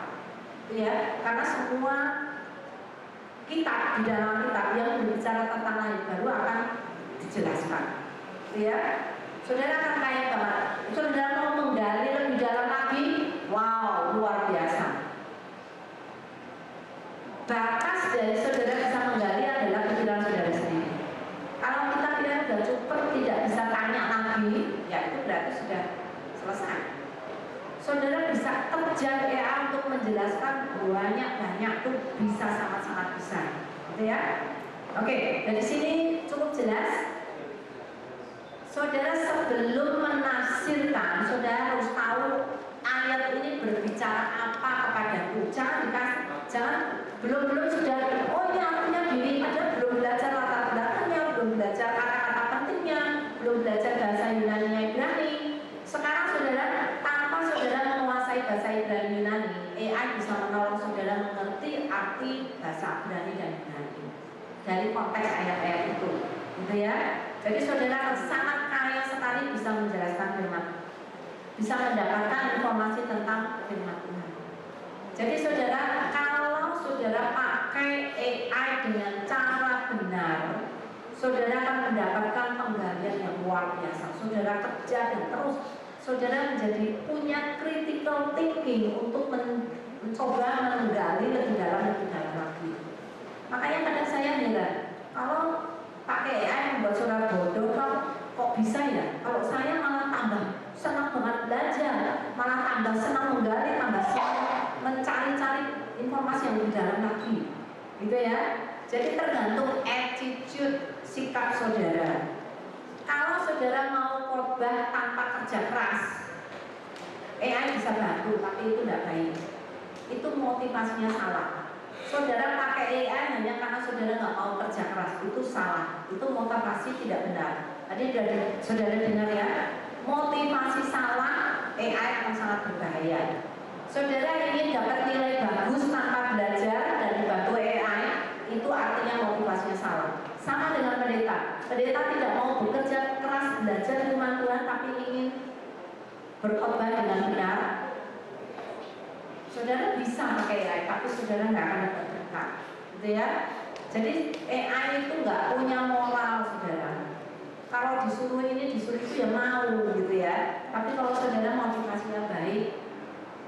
ya. Karena semua kitab di dalam kitab yang berbicara tentang lahir baru akan dijelaskan, ya. Saudara akan kaya banget. Saudara mau menggali lebih dalam lagi, wow, luar biasa. Batas dari saudara bisa menggali adalah pikiran saudara sendiri. Kalau kita sudah cukup, tidak bisa tanya lagi, ya itu berarti sudah selesai. Saudara bisa kerja untuk menjelaskan banyak tuh bisa, sangat-sangat bisa, gitu ya. Oke, dari sini cukup jelas. Saudara sebelum menafsirkan, saudara harus tahu ayat ini berbicara apa kepadaku. Jangan belum sudah, oh ini artinya gini, ada belum belajar latar belakangnya, belum belajar kata-kata pentingnya, belum belajar bahasa Yunani Ibrani. Sekarang saudara, tanpa saudara menguasai bahasa Ibrani Yunani, AI bisa menolong saudara mengerti arti bahasa Ibrani dan Yunani dari konteks ayat-ayat itu, gitu ya. Jadi saudara sangat kaya sekali bisa menjelaskan firman, bisa mendapatkan informasi tentang firman Tuhan. Jadi saudara, kalau saudara pakai AI dengan cara benar, saudara akan mendapatkan penggalian yang luar biasa. Saudara kerja dan terus saudara menjadi punya critical thinking untuk mencoba menggali lebih dalam lagi. Makanya kadang saya heran, kalau pakai AI membuat saudara bodoh, kok bisa ya? Kalau saya malah tambah senang banget belajar, malah tambah senang menggali, tambah senang mencari-cari informasi yang lebih dalam lagi, gitu ya. Jadi tergantung attitude, sikap saudara. Kalau saudara mau khotbah tanpa kerja keras, AI bisa bantu, tapi itu tidak baik. Itu motivasinya salah. Saudara pakai AI hanya karena saudara nggak mau kerja keras, itu salah. Itu motivasi tidak benar. Tadi saudara dengar ya, motivasi salah, AI akan sangat berbahaya. Saudara ingin dapat nilai bagus tanpa belajar dan dibantu AI, itu artinya motivasinya salah. Sama dengan pendeta. Pendeta tidak mau bekerja keras belajar firman Tuhan, tapi ingin berkhotbah dengan benar. Saudara bisa pakai AI, tapi saudara nggak akan dapat berkat, gitu ya. Jadi AI itu nggak punya moral, saudara. Kalau disuruh ini, disuruh itu ya mau, gitu ya. Tapi kalau saudara motivasinya baik,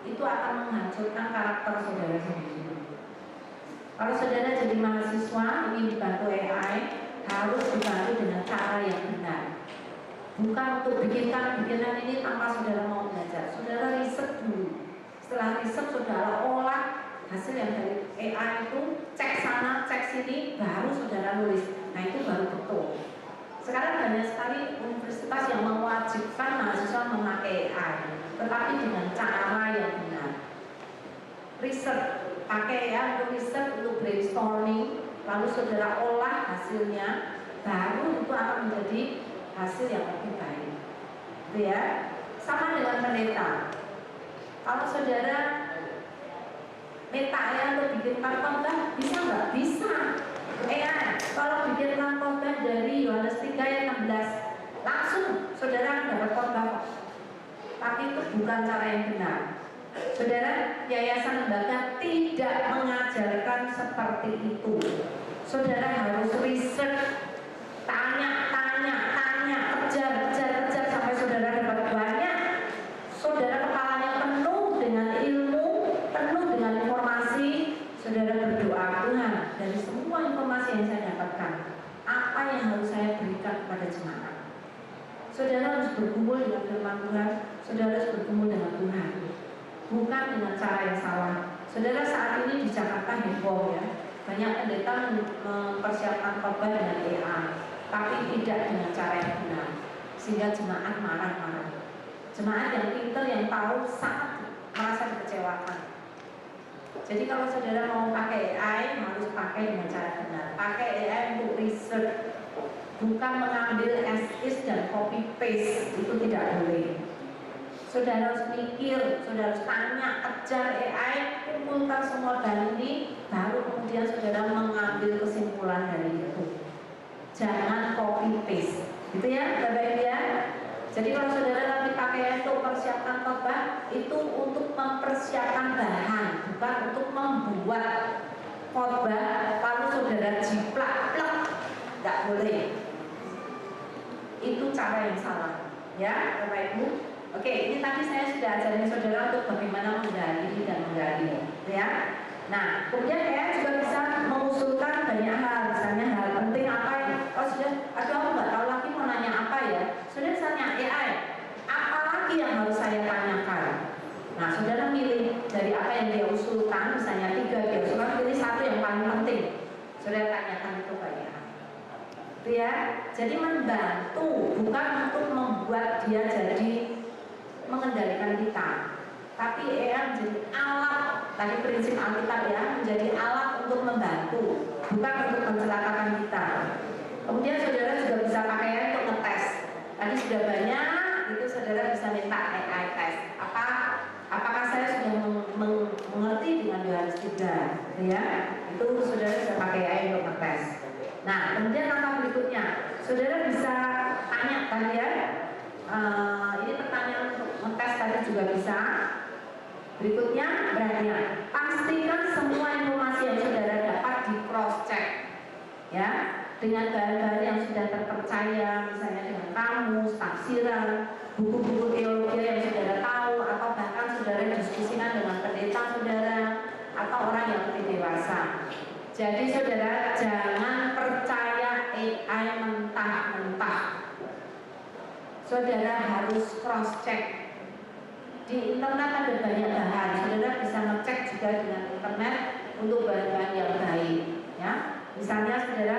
itu akan menghancurkan karakter saudara sendiri. Kalau saudara jadi mahasiswa ingin dibantu AI, harus dibantu dengan cara yang benar. Bukan untuk bikinkan ini tanpa saudara mau belajar. Saudara riset dulu. Setelah riset, saudara olah hasil yang dari AI itu, cek sana, cek sini, baru saudara nulis. Nah itu baru betul. Sekarang banyak sekali universitas yang mewajibkan mahasiswa memakai AI, tetapi dengan cara yang benar. Riset, pakai ya untuk riset, untuk brainstorming, lalu saudara olah hasilnya, baru itu akan menjadi hasil yang lebih baik. Gitu ya. Sama dengan pendeta. Kalau saudara minta ya untuk bikin khotbah, bisa nggak? Bisa. Kalau bikin khotbah dari Yohanes 3 ayat 16, langsung saudara dapat khotbah. Tapi itu bukan cara yang benar. Saudara, yayasan lembaga tidak mengajarkan seperti itu. Saudara harus research, tanya, kejar sampai saudara dapat banyak. Saudara kepalanya penuh dengan ilmu, penuh dengan informasi. Saudara berdoa, Tuhan, dari semua informasi yang saya dapatkan, apa yang harus saya berikan kepada jemaat? Saudara harus bergumul dengan firman Tuhan. Saudara harus bergumul dengan Tuhan, bukan dengan cara yang salah. Saudara, saat ini di Jakarta heboh ya, banyak pendeta mempersiapkan khotbah dengan AI, tapi tidak dengan cara yang benar, sehingga jemaat marah-marah. Jemaat yang pintar, yang tahu, sangat merasa dikecewakan. Jadi kalau saudara mau pakai AI, harus pakai dengan cara benar. Pakai AI untuk research, bukan mengambil as is dan copy paste, itu tidak boleh. Saudara harus mikir, saudara harus tanya, kejar AI, kumpulkan semua data ini, baru kemudian saudara mengambil kesimpulan dari itu. Jangan copy paste, gitu ya, Bapak Ibu ya. Jadi kalau saudara nanti pakai untuk persiapkan khotbah, itu untuk mempersiapkan bahan, bukan untuk membuat khotbah lalu saudara jiplak, tidak boleh. Itu cara yang salah, ya, Bapak Ibu. Oke, ini tadi saya sudah ajarin saudara untuk bagaimana menggali dan menggali, ya. Nah, kemudian saya juga bisa mengusulkan banyak hal, misalnya hal penting apa yang, oh sudah, aduh aku nggak tahu lagi mau nanya apa ya. Sudah tanya AI, apa lagi yang harus saya tanyakan? Nah, saudara milih dari apa yang dia usulkan, misalnya 3 dia usulkan, pilih 1 yang paling penting. Saudara tanyakan itu banyak. Itu ya, jadi membantu, bukan untuk membuat dia jadi mengendalikan kita, tapi AI menjadi alat. Tadi prinsip Alkitab ya, menjadi alat untuk membantu, bukan untuk mencelakakan kita. Kemudian saudara juga bisa pakai AI untuk ngetes. Tadi sudah banyak, itu saudara bisa minta AI tes. Apakah saya sudah mengerti dengan Yohanes 3, ya? Itu saudara bisa pakai AI untuk ngetes. Nah, kemudian langkah berikutnya, saudara bisa tanya tadi ya. Ini pertanyaan untuk ngetes tadi juga bisa. Berikutnya, perhatian, pastikan semua informasi yang saudara dapat di cross check, ya, dengan bahan-bahan yang sudah terpercaya, misalnya dengan kamus, tafsiran, buku-buku teologi yang saudara tahu, atau bahkan saudara diskusikan dengan pendeta saudara atau orang yang lebih dewasa. Jadi saudara jangan percaya AI mentah-mentah. Saudara harus cross check. Di internet ada banyak bahan, saudara bisa ngecek juga dengan internet untuk bahan-bahan yang baik, ya. Misalnya saudara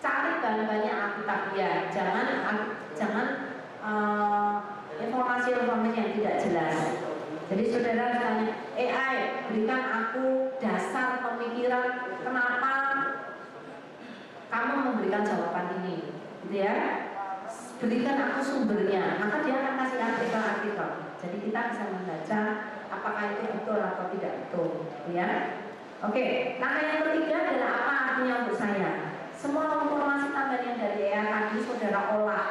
cari bahan-bahannya Alkitabiah, jangan informasi-informasi yang tidak jelas. Jadi saudara tanya AI, berikan aku dasar pemikiran kenapa kamu memberikan jawaban ini, gitu ya. Berikan aku sumbernya, maka dia akan kasih artikel-artikel. Jadi kita bisa membaca apakah itu betul atau tidak betul, ya. Oke, langkah yang ketiga adalah apa artinya untuk saya. Semua informasi tambahan yang dari AI tadi saudara olah.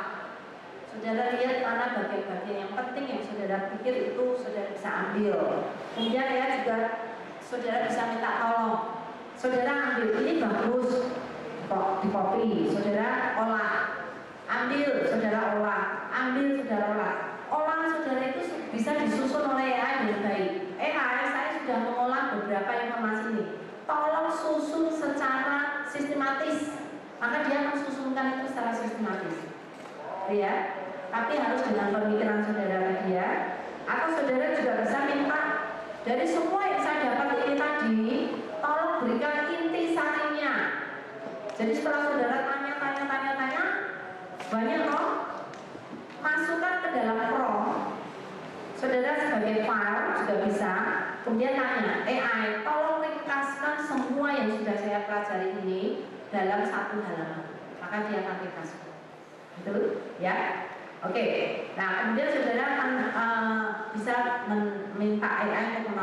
Saudara lihat mana bagian-bagian yang penting yang saudara pikir itu saudara bisa ambil. Kemudian ya juga saudara bisa minta tolong. Saudara ambil ini bagus, kok di copy, saudara olah. Ambil, saudara olah. Ambil, saudara olah. Olahan saudara itu bisa disusun oleh AI dengan baik. AI, saya sudah mengolah beberapa informasi ini. Tolong susun secara sistematis. Maka dia akan susunkan itu secara sistematis. Ya, tapi harus dengan pemikiran saudara tadi ya. Atau saudara juga bisa minta dari semua yang saya dapat ini tadi, tolong berikan intisarinya. Jadi setelah saudara tanya, banyak kok, masukkan ke dalam prompt. Saudara sebagai file juga bisa. Kemudian tanya AI, tolong ringkaskan semua yang sudah saya pelajari ini dalam 1 halaman. Maka dia akan ringkaskan. Betul? Ya. Oke. Nah, kemudian saudara akan bisa meminta AI untuk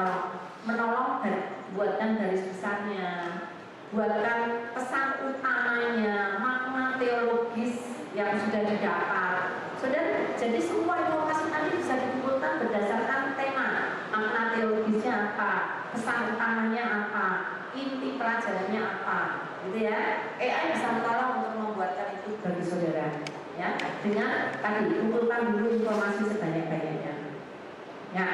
menolong dan buatkan garis besarnya, buatkan pesan utamanya, makna teologis yang sudah didapat. Saudara, jadi semua informasi tadi bisa dikumpulkan berdasarkan tema, makna teologisnya apa, pesan utamanya apa, inti pelajarannya apa, gitu ya. AI bisa menolong untuk membuatkan itu bagi saudara, ya. Dengan tadi kumpulkan dulu informasi sebanyak-banyaknya. Ya,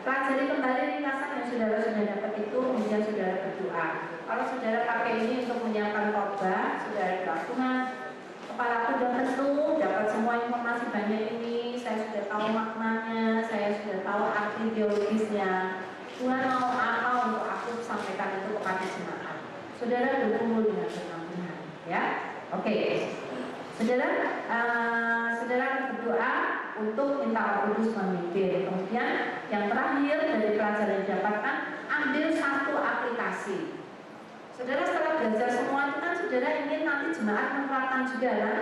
pelajari kembali ringkasan yang saudara sudah dapat itu, kemudian saudara berdoa. Kalau saudara pakai ini untuk menyiapkan khotbah, saudara doa, Tuhan, kepalaku sudah penuh, dapat semua informasi banyak ini, saya sudah tahu maknanya, saya sudah tahu arti teologisnya. Tuhan mau apa untuk aku sampaikan itu kepada jemaat. Saudara berkumpul dengan Tuhan, ya. Oke. Saudara berdoa untuk minta Roh Kudus memimpin. Kemudian yang terakhir dari pelajaran yang didapatkan, ambil satu aplikasi. Saudara setelah belajar semua itu kan saudara ingin nanti jemaat menerapkan juga kan?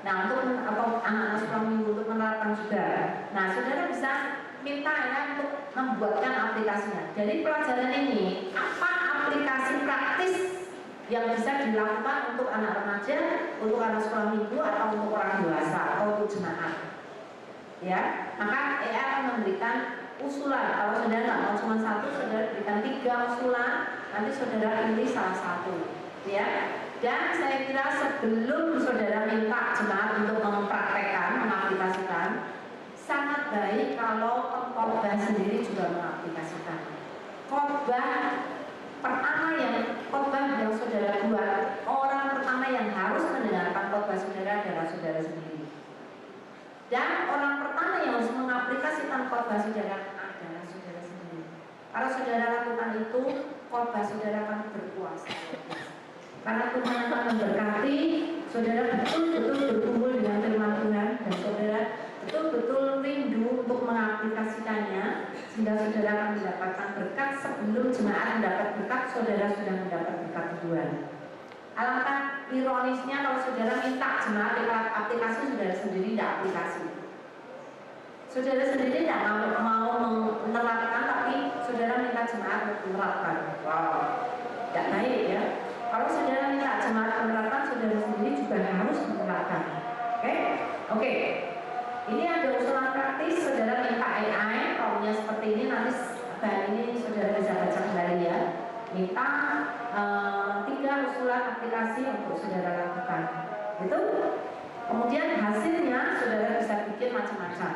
Nah, untuk anak-anak sekolah minggu untuk menerapkan juga. Nah, saudara bisa minta ya untuk membuatkan aplikasinya. Jadi pelajaran ini, apa aplikasi praktis yang bisa dilakukan untuk anak remaja, untuk anak sekolah minggu, atau untuk orang dewasa, atau untuk jemaat? Ya, maka AI akan memberikan usulan. Kalau saudara nggak mau cuma satu, saudara berikan 3 usulan. Nanti saudara pilih salah satu, ya. Dan saya kira sebelum saudara minta jemaat untuk mempraktekkan, mengaplikasikan, sangat baik kalau khotbah sendiri juga mengaplikasikan. Khotbah yang saudara buat, orang pertama yang harus mendengarkan khotbah saudara adalah saudara sendiri. Dan orang pertama yang harus mengaplikasikan khotbah saudara adalah saudara sendiri. Kalau saudara lakukan itu, khotbah saudara akan berkuasa. Karena Tuhan akan memberkati saudara betul-betul berkumpul dengan firman Tuhan, dan saudara betul-betul rindu untuk mengaplikasikannya, sehingga saudara akan mendapatkan berkat. Sebelum jemaat mendapat berkat, saudara sudah mendapat berkat Tuhan. Alangkah ironisnya kalau saudara minta jemaat aplikasi, saudara sendiri tidak aplikasi. Saudara sendiri tidak mau menerapkan, tapi saudara minta jemaat menerapkan. Wow, tidak baik ya. Kalau saudara minta jemaat menerapkan, saudara sendiri juga harus menerapkan. Oke. Ini ada usulan praktis, saudara minta AI, kaumnya seperti ini, nanti bahan ini saudara bisa baca kembali ya. Minta 3 usulan aplikasi untuk saudara lakukan. Itu. Kemudian hasilnya saudara bisa bikin macam-macam.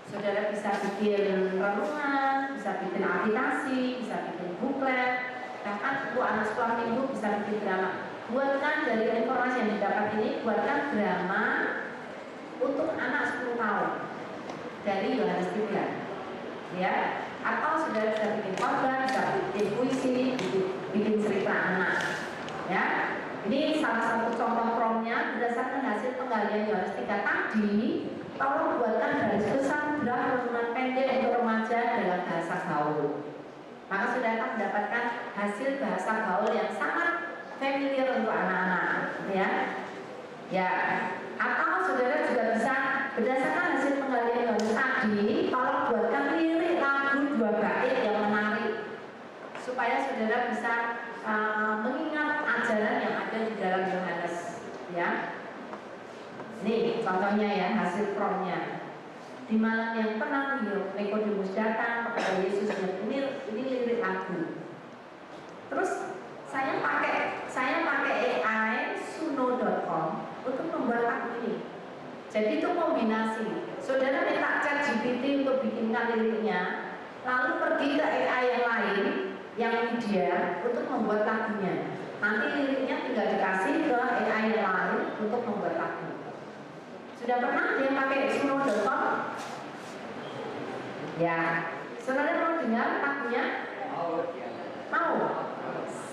Saudara bisa bikin renungan, bisa bikin aplikasi, bisa bikin buklet, bahkan untuk anak sekolah minggu bisa bikin drama. Buatkan dari informasi yang didapat ini, buatkan drama untuk anak 10 tahun dari Yohanes 3, ya. Atau saudara bisa bikin khotbah, bisa bikin puisi, bikin cerita anak, ya. Ini salah satu contoh promnya berdasarkan hasil penggalian Yohanes 3 tadi. Tolong buatkan garis besar draft renungan pendek untuk remaja dalam bahasa gaul. Maka saudara akan mendapatkan hasil bahasa gaul yang sangat familiar untuk anak-anak, ya. Ya. Atau saudara juga bisa berdasarkan hasil penggalian Yohanes tadi, tolong buatkan lirik lagu 2 bait yang menarik, supaya saudara bisa mengingat ajaran yang ada di dalam Yohanes, ya. Nih contohnya ya, hasil promnya. Di malam yang tenang, Nikodemus datang kepada Yesus dan ini lirik lagu. Terus saya pakai AI suno.com untuk membuat lagu ini. Jadi itu kombinasi. Saudara minta ChatGPT untuk bikinkan liriknya, lalu pergi ke AI yang lain, yang media, untuk membuat lagunya. Nanti liriknya tinggal dikasih ke AI yang lain untuk membuat lagu. Sudah pernah dia pakai suno.com? Ya, saudara mau dengar lagunya? Mau?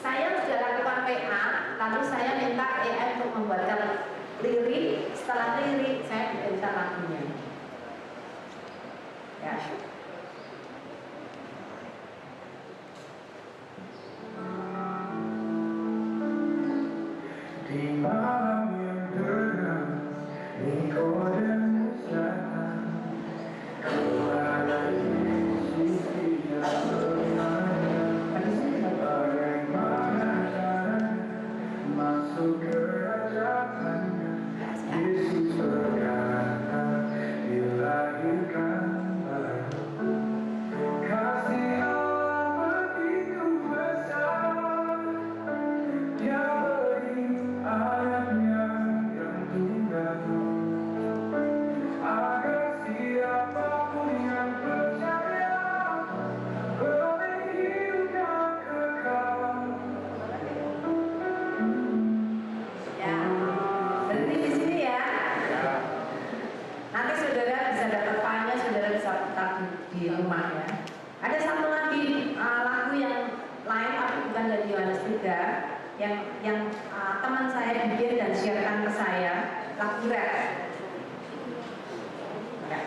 Saya sudah lakukan PA, lalu saya minta AI untuk membuatkan lirik. Setelah lirik, saya bikinkan lagunya. Ya. Di malam yang deras, rumah ya. Ada satu lagi lagu yang lain tapi bukan dari Yohanes 3 yang teman saya bikin dan sharekan ke saya, lagu rap. Ya.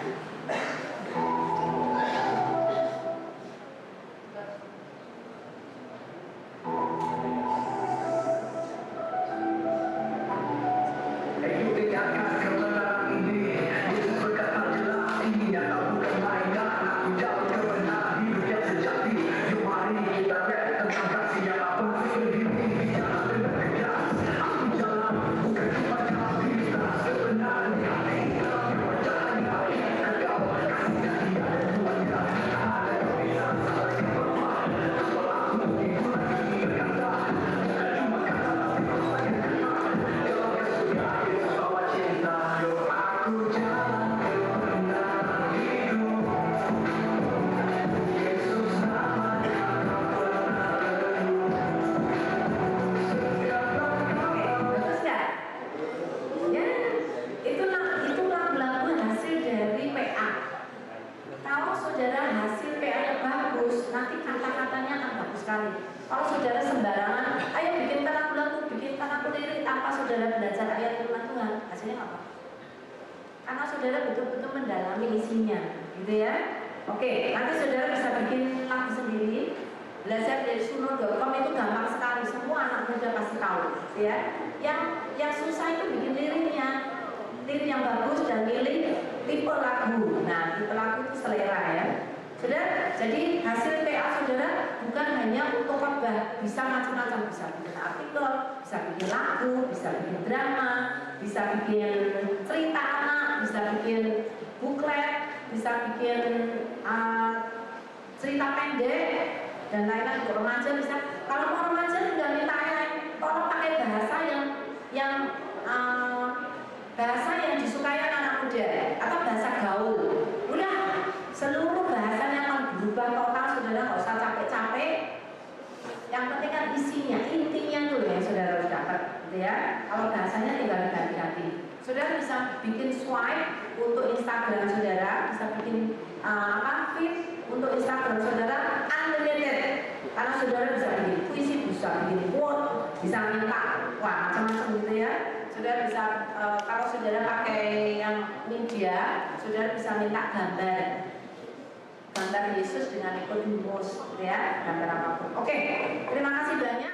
Kalau saudara sembarangan, ayo bikinkan aku lagu, bikinkan aku lirik tanpa saudara belajar ayat firman Tuhan, hasilnya apa? Karena saudara betul-betul mendalami isinya, gitu ya. Oke, nanti saudara bisa bikin lagu sendiri. Belajar dari suno.com itu gampang sekali, semua anak muda pasti tahu, gitu ya. Yang susah itu bikin liriknya, lirik yang bagus dan milih tipe lagu. Nah, tipe lagu itu selera ya. Saudara, jadi hasil PA saudara bukan hanya untuk khotbah, bisa macam-macam, bisa bikin artikel, bisa bikin lagu, bisa bikin drama, bisa bikin cerita anak, bisa bikin buklet, bisa bikin cerita pendek dan lain-lain. Untuk remaja bisa. Kalau mau remaja juga minta tolong pakai bahasa yang bahasa yang disukai anak muda atau bahasa gaul. Udah seluruh bahasanya akan berubah total, saudara nggak usah capek-capek. Yang penting kan isinya, intinya tuh yang saudara harus dapat, gitu ya. Kalau bahasanya tinggal diganti-ganti. Saudara bisa bikin swipe untuk Instagram saudara, bisa bikin feed untuk Instagram saudara unlimited. Karena saudara bisa bikin puisi, bisa bikin quote, bisa minta, wah macam-macam gitu ya. Saudara bisa kalau saudara pakai yang media, saudara bisa minta gambar Yesus dengan Nikodemus, ya, gambar apapun. Oke, terima kasih banyak.